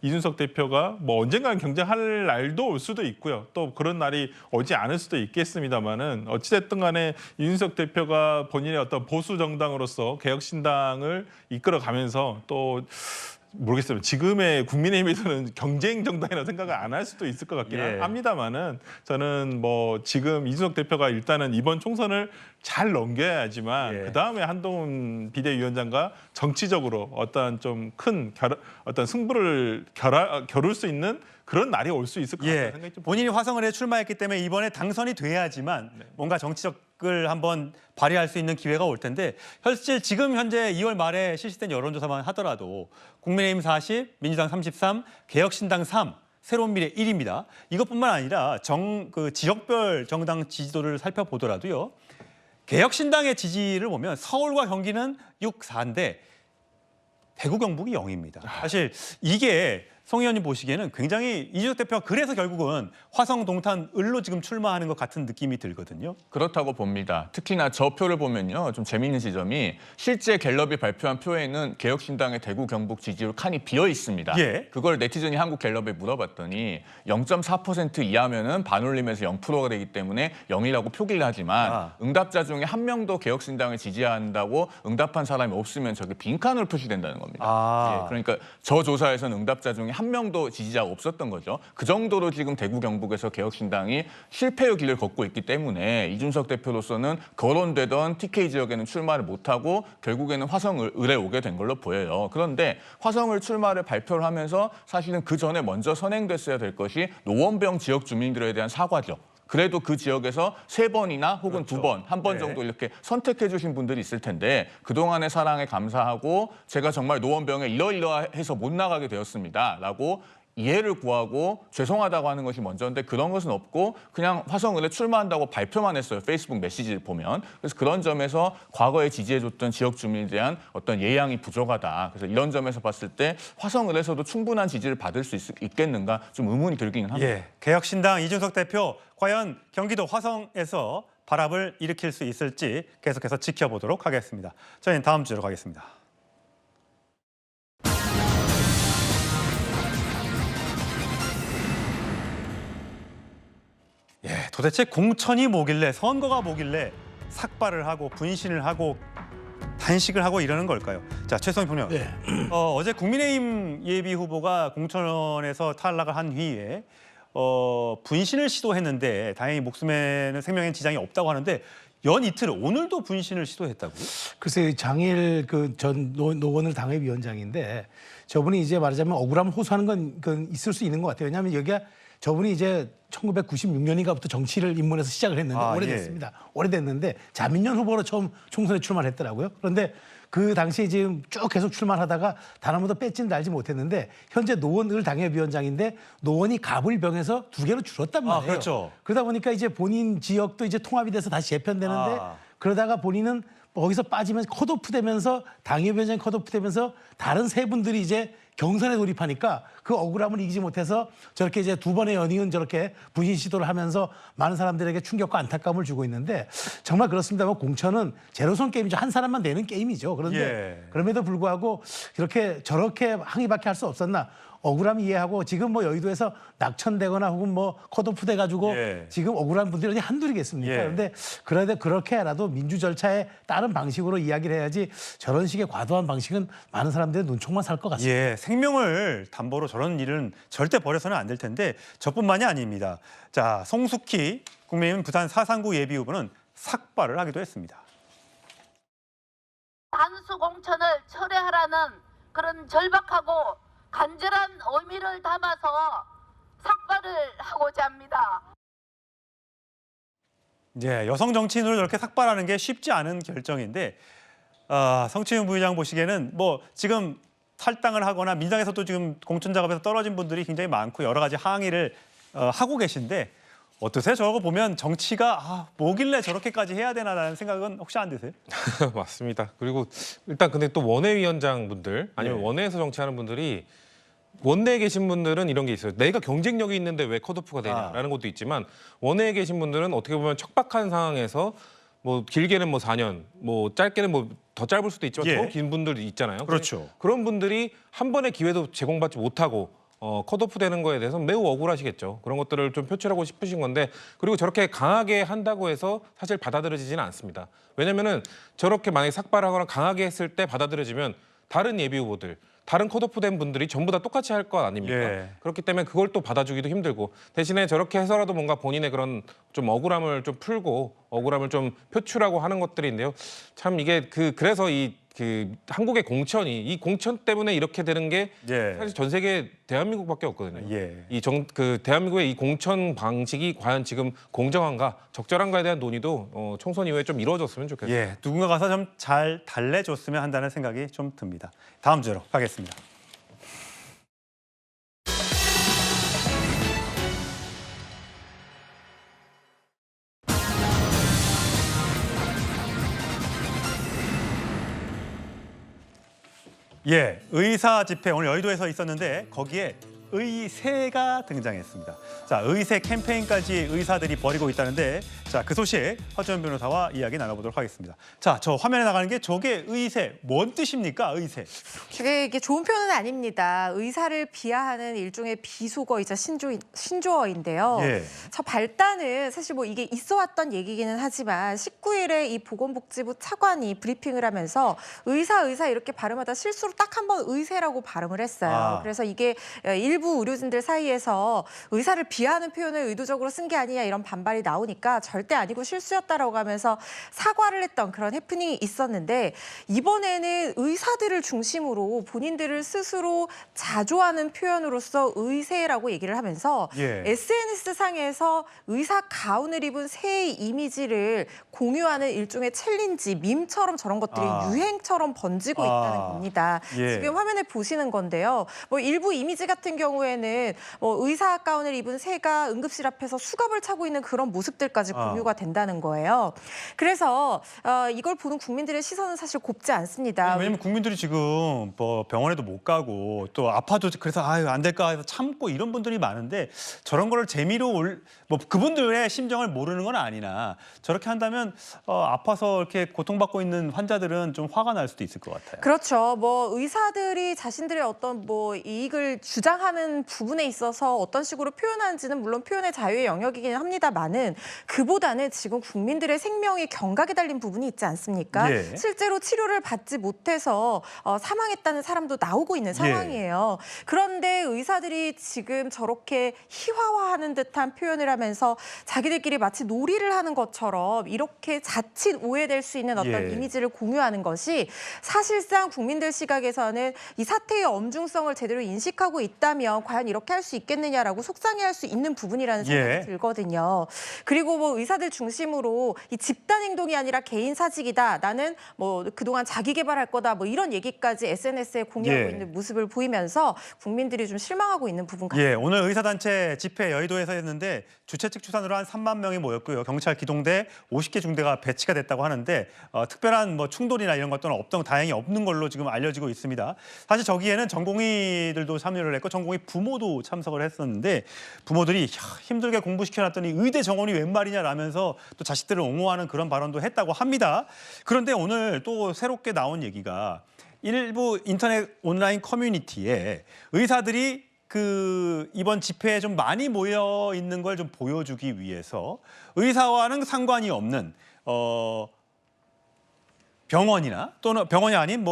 이준석 대표가 뭐 언젠가는 경쟁할 날도 올 수도 있고요. 또 그런 날이 오지 않을 수도 있겠습니다만은 어찌됐든 간에 이준석 대표가 본인의 어떤 보수 정당으로서 개혁신당을 이끌어가면서 또 모르겠어요. 지금의 국민의힘에서는 경쟁 정당이라고 생각을 안 할 수도 있을 것 같긴 합니다만은 저는 뭐 지금 이준석 대표가 일단은 이번 총선을 잘 넘겨야지만 그다음에 한동훈 비대위원장과 정치적으로 어떤 좀 큰 어떤 승부를 겨룰 수 있는 그런 날이 올 수 있을 것 같다는 생각이 좀 본인이 화성을에 출마했기 때문에 이번에 당선이 돼야지만 뭔가 정치적을 한번 발휘할 수 있는 기회가 올 텐데 사실 지금 현재 2월 말에 실시된 여론조사만 하더라도 국민의힘 40, 민주당 33, 개혁신당 3, 새로운 미래 1입니다. 이것뿐만 아니라 지역별 정당 지지도를 살펴보더라도요. 개혁신당의 지지를 보면 서울과 경기는 6, 4인데 대구, 경북이 0입니다. 사실 이게 송 의원님 보시기에는 굉장히 이준석 대표가 그래서 결국은 화성 동탄 을로 지금 출마하는 것 같은 느낌이 들거든요. 그렇다고 봅니다. 특히나 저 표를 보면요. 좀 재미있는 지점이 실제 갤럽이 발표한 표에는 개혁신당의 대구, 경북 지지율 칸이 비어 있습니다. 그걸 네티즌이 한국갤럽에 물어봤더니 0.4% 이하면은 반올림에서 0%가 되기 때문에 0이라고 표기를 하지만 응답자 중에 한 명도 개혁신당을 지지한다고 응답한 사람이 없으면 저게 빈칸으로 표시된다는 겁니다. 그러니까 저 조사에서는 응답자 중에 한 명도 지지자가 없었던 거죠. 그 정도로 지금 대구 경북에서 개혁신당이 실패의 길을 걷고 있기 때문에 이준석 대표로서는 거론되던 TK 지역에는 출마를 못하고 결국에는 화성을에 오게 된 걸로 보여요. 그런데 화성을 출마를 발표를 하면서 사실은 그 전에 먼저 선행됐어야 될 것이 노원병 지역 주민들에 대한 사과죠. 그래도 그 지역에서 3번이나 혹은 2번, 한 번 정도 이렇게 선택해 주신 분들이 있을 텐데 그동안의 사랑에 감사하고 제가 정말 노원병에 이러이러해서 못 나가게 되었습니다. 라고 이해를 구하고 죄송하다고 하는 것이 먼저인데 그런 것은 없고 그냥 화성을에 출마한다고 발표만 했어요. 페이스북 메시지를 보면. 그래서 그런 점에서 과거에 지지해줬던 지역 주민에 대한 어떤 예양이 부족하다. 그래서 이런 점에서 봤을 때 화성을에서도 충분한 지지를 받을 수 있겠는가 좀 의문이 들기는 합니다. 개혁신당 이준석 대표 과연 경기도 화성에서 발압을 일으킬 수 있을지 계속해서 지켜보도록 하겠습니다. 저희는 다음 주로 가겠습니다. 도대체 공천이 뭐길래 선거가 뭐길래 삭발을 하고 분신을 하고 단식을 하고 이러는 걸까요? 자, 최성희 평론. 어제 국민의힘 예비 후보가 공천에서 탈락을 한 후에 분신을 시도했는데 다행히 목숨에는 생명에 지장이 없다고 하는데 연 이틀 오늘도 분신을 시도했다고요? 글쎄 장일 전 노원을 당협위원장인데 저분이 이제 말하자면 억울함을 호소하는 건 있을 수 있는 것 같아요. 왜냐하면 여기가 저분이 이제 1996년인가부터 정치를 입문해서 시작을 했는데 오래됐습니다. 오래됐는데 자민련 후보로 처음 총선에 출마를 했더라고요. 그런데 그 당시에 지금 쭉 계속 출마하다가 단 한 번도 뺏지는 알지 못했는데 현재 노원을 당협위원장인데 노원이 갑을병에서 2개로 줄었단 말이에요. 그렇죠. 그러다 보니까 이제 본인 지역도 이제 통합이 돼서 다시 재편되는데 그러다가 본인은 거기서 빠지면서 컷오프 되면서 당협위원장이 컷오프 되면서 다른 3분들이 이제 경선에 돌입하니까 그 억울함을 이기지 못해서 저렇게 이제 2번의 연이은 저렇게 분신 시도를 하면서 많은 사람들에게 충격과 안타까움을 주고 있는데 정말 그렇습니다만 공천은 제로섬 게임이죠. 한 사람만 내는 게임이죠. 그런데 그럼에도 불구하고 저렇게 항의밖에 할 수 없었나. 억울함 이해하고 지금 뭐 여의도에서 낙천되거나 혹은 뭐 컷오프 돼가지고 지금 억울한 분들이 어디 한둘이겠습니까? 그런데 그렇게라도 민주 절차에 따른 방식으로 이야기를 해야지 저런 식의 과도한 방식은 많은 사람들의 눈총만 살 것 같습니다. 예, 생명을 담보로 저런 일은 절대 벌여서는 안 될 텐데 저뿐만이 아닙니다. 자, 송숙희 국민의힘 부산 439 예비후보는 삭발을 하기도 했습니다. 단수 공천을 철회하라는 그런 절박하고 간절한 의미를 담아서 삭발을 하고자 합니다. 예, 여성 정치인으로 저렇게 삭발하는 게 쉽지 않은 결정인데 성추행 부의장 보시기에는 뭐 지금 탈당을 하거나 민주당에서도 지금 공천 작업에서 떨어진 분들이 굉장히 많고 여러 가지 항의를 하고 계신데 어떠세요? 저거 보면 정치가 뭐길래 저렇게까지 해야 되나라는 생각은 혹시 안 드세요? 맞습니다. 그리고 일단 근데 또 원외위원장 분들 아니면 원외에서 정치하는 분들이 원내에 계신 분들은 이런 게 있어요. 내가 경쟁력이 있는데 왜 컷오프가 되냐라는 것도 있지만 원내에 계신 분들은 어떻게 보면 척박한 상황에서 뭐 길게는 뭐 4년, 뭐 짧게는 뭐 더 짧을 수도 있지만 더 긴 분들이 있잖아요. 그렇죠. 그런 분들이 한 번의 기회도 제공받지 못하고 컷오프 되는 거에 대해서 매우 억울하시겠죠. 그런 것들을 좀 표출하고 싶으신 건데 그리고 저렇게 강하게 한다고 해서 사실 받아들여지지는 않습니다. 왜냐면은 저렇게 만약에 삭발하거나 강하게 했을 때 받아들여지면 다른 예비 후보들, 다른 컷오프 된 분들이 전부 다 똑같이 할 것 아닙니까? 그렇기 때문에 그걸 또 받아주기도 힘들고 대신에 저렇게 해서라도 뭔가 본인의 그런 좀 억울함을 좀 풀고 억울함을 좀 표출하고 하는 것들인데요. 참 이게 그래서 그 한국의 공천이 이 공천 때문에 이렇게 되는 게 사실 전 세계 대한민국밖에 없거든요. 대한민국의 이 공천 방식이 과연 지금 공정한가, 적절한가에 대한 논의도 총선 이후에 좀 이루어졌으면 좋겠어요. 예, 누군가 가서 좀 잘 달래줬으면 한다는 생각이 좀 듭니다. 다음 주제로 가겠습니다. 예, 의사 집회 오늘 여의도에서 있었는데 거기에 의세가 등장했습니다. 자, 의세 캠페인까지 의사들이 벌이고 있다는데 자, 그 소식 허지원 변호사와 이야기 나눠보도록 하겠습니다. 자, 저 화면에 나가는 게 저게 의세, 뭔 뜻입니까, 의세? 이게 좋은 표현은 아닙니다. 의사를 비하하는 일종의 비속어이자 신조어인데요. 저 발단은 사실 뭐 이게 있어왔던 얘기기는 하지만 19일에 이 보건복지부 차관이 브리핑을 하면서 의사 이렇게 발음하다 실수로 딱 한 번 의세라고 발음을 했어요. 그래서 이게 일부 의료진들 사이에서 의사를 비하하는 표현을 의도적으로 쓴 게 아니냐 이런 반발이 나오니까 절대 아니고 실수였다라고 하면서 사과를 했던 그런 해프닝이 있었는데 이번에는 의사들을 중심으로 본인들을 스스로 자조하는 표현으로서 의세라고 얘기를 하면서 SNS상에서 의사 가운을 입은 새의 이미지를 공유하는 일종의 챌린지, 밈처럼 저런 것들이 유행처럼 번지고 있다는 겁니다. 지금 화면에 보시는 건데요. 뭐 일부 이미지 같은 경우에는 뭐 의사 가운을 입은 새가 응급실 앞에서 수갑을 차고 있는 그런 모습들까지 공유가 된다는 거예요. 그래서 이걸 보는 국민들의 시선은 사실 곱지 않습니다. 왜냐면 국민들이 지금 뭐 병원에도 못 가고 또 아파도 그래서 안 될까 해서 참고 이런 분들이 많은데 저런 거를 재미로 뭐 그분들의 심정을 모르는 건 아니나 저렇게 한다면 아파서 이렇게 고통받고 있는 환자들은 좀 화가 날 수도 있을 것 같아요. 그렇죠. 뭐 의사들이 자신들의 어떤 뭐 이익을 주장하는 부분에 있어서 어떤 식으로 표현하는지는 물론 표현의 자유의 영역이긴 합니다만은 그보다는 지금 국민들의 생명이 경각에 달린 부분이 있지 않습니까? 실제로 치료를 받지 못해서 사망했다는 사람도 나오고 있는 상황이에요. 그런데 의사들이 지금 저렇게 희화화하는 듯한 표현을 하면서 자기들끼리 마치 놀이를 하는 것처럼 이렇게 자칫 오해될 수 있는 어떤 이미지를 공유하는 것이 사실상 국민들 시각에서는 이 사태의 엄중성을 제대로 인식하고 있다면 과연 이렇게 할 수 있겠느냐라고 속상해할 수 있는 부분이라는 생각이 들거든요. 그리고 뭐 의사들 중심으로 이 집단 행동이 아니라 개인 사직이다. 나는 뭐 그동안 자기 개발할 거다. 뭐 이런 얘기까지 SNS에 공유하고 있는 모습을 보이면서 국민들이 좀 실망하고 있는 부분 같습니다. 오늘 의사단체 집회 여의도에서 했는데 주최 측 추산으로 한 3만 명이 모였고요. 경찰 기동대 50개 중대가 배치가 됐다고 하는데 특별한 뭐 충돌이나 이런 것들은 다행히 없는 걸로 지금 알려지고 있습니다. 사실 저기에는 전공의들도 참여를 했고 전공의 부모도 참석을 했었는데 부모들이 힘들게 공부시켜놨더니 의대 정원이 웬 말이냐라면서 또 자식들을 옹호하는 그런 발언도 했다고 합니다. 그런데 오늘 또 새롭게 나온 얘기가 일부 인터넷 온라인 커뮤니티에 의사들이 이번 집회에 좀 많이 모여 있는 걸 좀 보여주기 위해서 의사와는 상관이 없는 병원이나 또는 병원이 아닌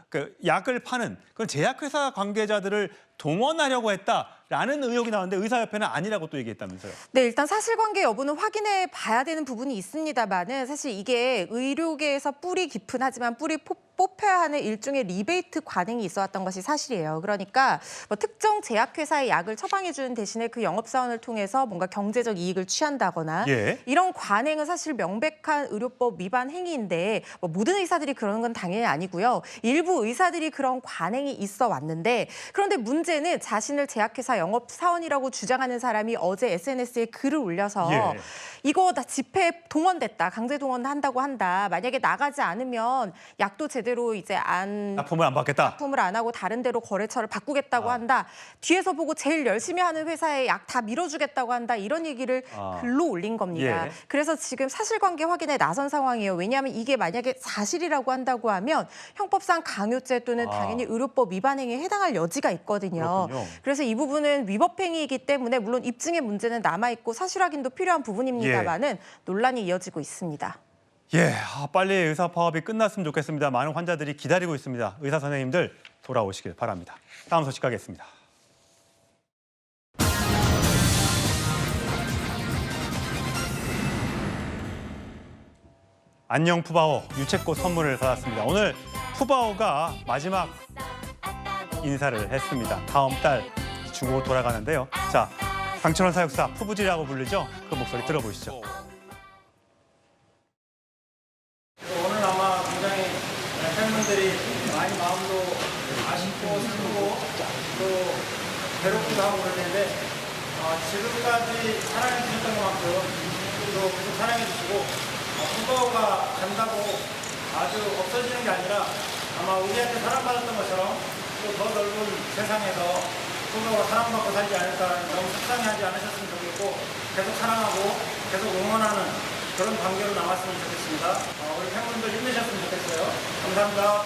그 약을 파는 그런 제약회사 관계자들을 동원하려고 했다라는 의혹이 나왔는데 의사협회는 아니라고 또 얘기했다면서요. 네, 일단 사실관계 여부는 확인해 봐야 되는 부분이 있습니다만은 사실 이게 의료계에서 뿌리 깊은 하지만 뿌리 뽑혀야 하는 일종의 리베이트 관행이 있어왔던 것이 사실이에요. 그러니까 특정 제약회사의 약을 처방해주는 대신에 그 영업사원을 통해서 뭔가 경제적 이익을 취한다거나 이런 관행은 사실 명백한 의료법 위반 행위인데 모든 의사들이 그러는 건 당연히 아니고요. 일부 의사들이 그런 관행이 있어 왔는데 그런데 문제는 자신을 제약회사 영업사원이라고 주장하는 사람이 어제 SNS에 글을 올려서 이거 나 집회에 동원됐다. 강제 동원한다고 한다. 만약에 나가지 않으면 약도 제대로 이제 납품을 안 받겠다. 납품을 안 하고 다른 데로 거래처를 바꾸겠다고 한다. 뒤에서 보고 제일 열심히 하는 회사에 약 다 밀어주겠다고 한다. 이런 얘기를 글로 올린 겁니다. 그래서 지금 사실관계 확인에 나선 상황이에요. 왜냐하면 이게 만약에 사실이라고 한다고 하면 형법상 강요죄 또는 당연히 의료법 위반 행위에 해당할 여지가 있거든요. 그렇군요. 그래서 이 부분은 위법 행위이기 때문에 물론 입증의 문제는 남아있고 사실 확인도 필요한 부분입니다만은 논란이 이어지고 있습니다. 빨리 의사 파업이 끝났으면 좋겠습니다. 많은 환자들이 기다리고 있습니다. 의사 선생님들 돌아오시길 바랍니다. 다음 소식 가겠습니다. 안녕 푸바오 유채꽃 선물을 받았습니다. 오늘 푸바오가 마지막 인사를 했습니다. 다음 달 중국으로 돌아가는데요. 자, 강철원 사육사 푸부지라고 부르죠? 그 목소리 들어보시죠. 오늘 아마 굉장히 팬분들이 많이 마음도 아쉽고 슬프고 또 괴롭기도 하고 그럴 텐데 지금까지 사랑해 주셨던 것만큼 또 계속 사랑해 주시고 푸바오가 간다고 아주 없어지는 게 아니라 아마 우리한테 사랑받았던 것처럼 또 더 넓은 세상에서 푸바오가 사랑받고 살지 않을까 너무 속상해하지 않으셨으면 좋겠고 계속 사랑하고 계속 응원하는 그런 관계로 남았으면 좋겠습니다. 우리 팬분들 힘내셨으면 좋겠어요. 감사합니다.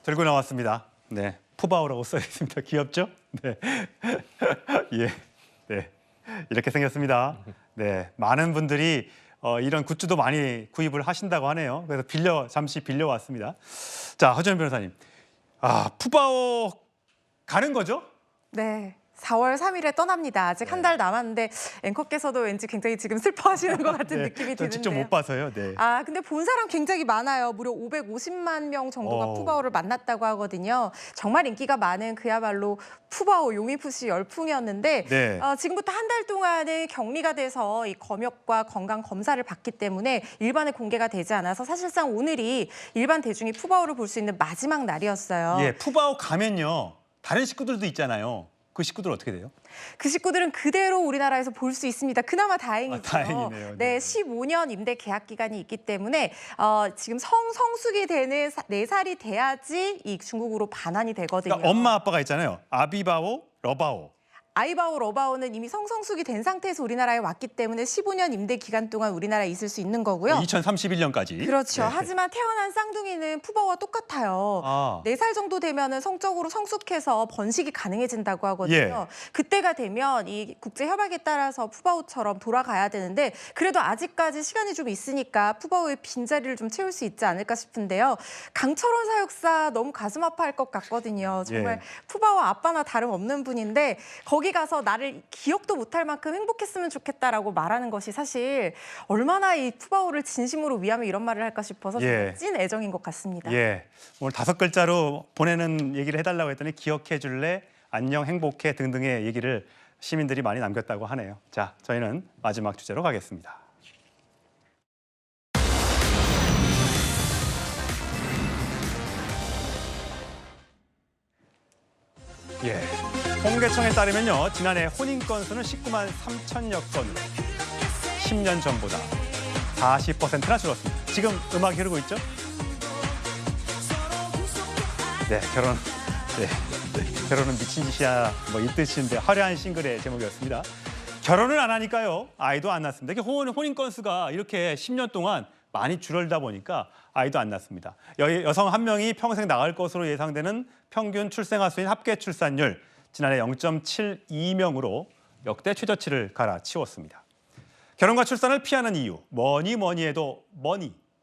들고 나왔습니다. 네, 푸바오라고 써 있습니다. 귀엽죠? 네, 네, 이렇게 생겼습니다. 네, 많은 분들이 이런 굿즈도 많이 구입을 하신다고 하네요. 그래서 잠시 빌려왔습니다. 자, 허지연 변호사님, 푸바오 가는 거죠? 네. 4월 3일에 떠납니다. 아직 한 달 남았는데 앵커께서도 왠지 굉장히 지금 슬퍼하시는 것 같은 느낌이 드는데요. 직접 못 봐서요. 네. 근데 본 사람 굉장히 많아요. 무려 550만 명 정도가 푸바오를 만났다고 하거든요. 정말 인기가 많은 그야말로 푸바오 용이푸시 열풍이었는데 지금부터 한 달 동안은 격리가 돼서 이 검역과 건강 검사를 받기 때문에 일반에 공개가 되지 않아서 사실상 오늘이 일반 대중이 푸바오를 볼 수 있는 마지막 날이었어요. 푸바오 가면요. 다른 식구들도 있잖아요. 그 식구들 어떻게 돼요? 그 식구들은 그대로 우리나라에서 볼 수 있습니다. 그나마 다행이죠. 다행이네요. 네, 15년 임대 계약 기간이 있기 때문에 지금 성숙이 되는 4살이 돼야지 이 중국으로 반환이 되거든요. 그러니까 엄마 아빠가 있잖아요. 아비바오, 러바오. 아이바오, 러바오는 이미 성성숙이 된 상태에서 우리나라에 왔기 때문에 15년 임대 기간 동안 우리나라에 있을 수 있는 거고요. 2031년까지. 그렇죠. 하지만 태어난 쌍둥이는 푸바오와 똑같아요. 4살 정도 되면은 성적으로 성숙해서 번식이 가능해진다고 하거든요. 그때가 되면 이 국제협약에 따라서 푸바오처럼 돌아가야 되는데 그래도 아직까지 시간이 좀 있으니까 푸바오의 빈자리를 좀 채울 수 있지 않을까 싶은데요. 강철원 사육사 너무 가슴 아파할 것 같거든요. 정말 푸바오 아빠나 다름없는 분인데 거기 가서 나를 기억도 못할 만큼 행복했으면 좋겠다라고 말하는 것이 사실 얼마나 이 푸바오를 진심으로 위하며 이런 말을 할까 싶어서 정말 찐 애정인 것 같습니다. 오늘 5글자로 보내는 얘기를 해달라고 했더니 기억해줄래, 안녕, 행복해 등등의 얘기를 시민들이 많이 남겼다고 하네요. 자, 저희는 마지막 주제로 가겠습니다. 통계청에 따르면요, 지난해 혼인 건수는 19만 3천여 건으로 10년 전보다 40%나 줄었습니다. 지금 음악이 흐르고 있죠? 결혼은 미친 짓이야, 이 뜻인데 화려한 싱글의 제목이었습니다. 결혼을 안 하니까요, 아이도 안 낳습니다. 혼인 건수가 이렇게 10년 동안 많이 줄어들다 보니까 아이도 안 낳습니다. 여성 한 명이 평생 낳을 것으로 예상되는 평균 출생아 수인 합계 출산율 지난해 0.72명으로 역대 최저치를 갈아치웠습니다. 결혼과 출산을 피하는 이유, 뭐니 해도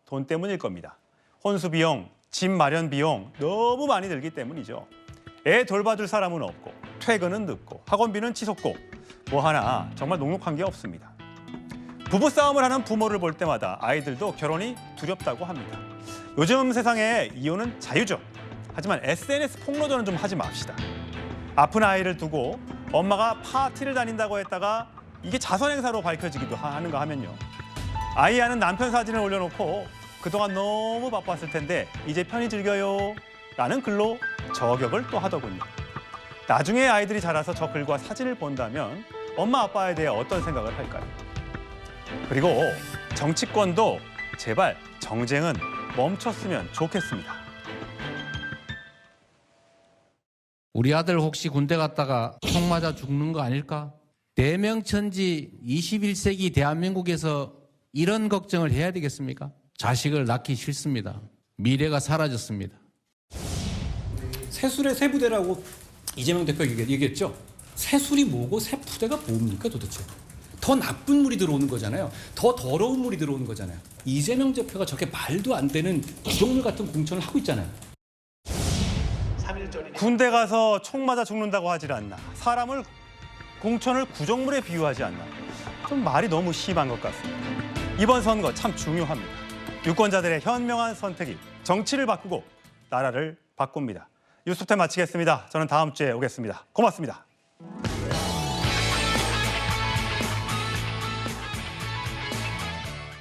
돈 때문일 겁니다. 혼수 비용, 집 마련 비용 너무 많이 들기 때문이죠. 애 돌봐줄 사람은 없고 퇴근은 늦고 학원비는 치솟고 뭐 하나 정말 녹록한 게 없습니다. 부부싸움을 하는 부모를 볼 때마다 아이들도 결혼이 두렵다고 합니다. 요즘 세상에 이혼은 자유죠. 하지만 SNS 폭로전은 좀 하지 맙시다. 아픈 아이를 두고 엄마가 파티를 다닌다고 했다가 이게 자선행사로 밝혀지기도 하는가 하면요. 아이 아는 남편 사진을 올려놓고 그동안 너무 바빴을 텐데 이제 편히 즐겨요 라는 글로 저격을 또 하더군요. 나중에 아이들이 자라서 저 글과 사진을 본다면 엄마 아빠에 대해 어떤 생각을 할까요? 그리고 정치권도 제발 정쟁은 멈췄으면 좋겠습니다. 우리 아들 혹시 군대 갔다가 총 맞아 죽는 거 아닐까? 대명천지 21세기 대한민국에서 이런 걱정을 해야 되겠습니까? 자식을 낳기 싫습니다. 미래가 사라졌습니다. 새술의 세부대라고 이재명 대표가 얘기했죠. 새술이 뭐고 새부대가 뭡니까 도대체? 더 나쁜 물이 들어오는 거잖아요. 더 더러운 물이 들어오는 거잖아요. 이재명 대표가 저렇게 말도 안 되는 구정물 같은 공천을 하고 있잖아요. 군대 가서 총 맞아 죽는다고 하질 않나. 사람을 공천을 구정물에 비유하지 않나. 좀 말이 너무 심한 것 같습니다. 이번 선거 참 중요합니다. 유권자들의 현명한 선택이 정치를 바꾸고 나라를 바꿉니다. 뉴스톱10 마치겠습니다. 저는 다음 주에 오겠습니다. 고맙습니다.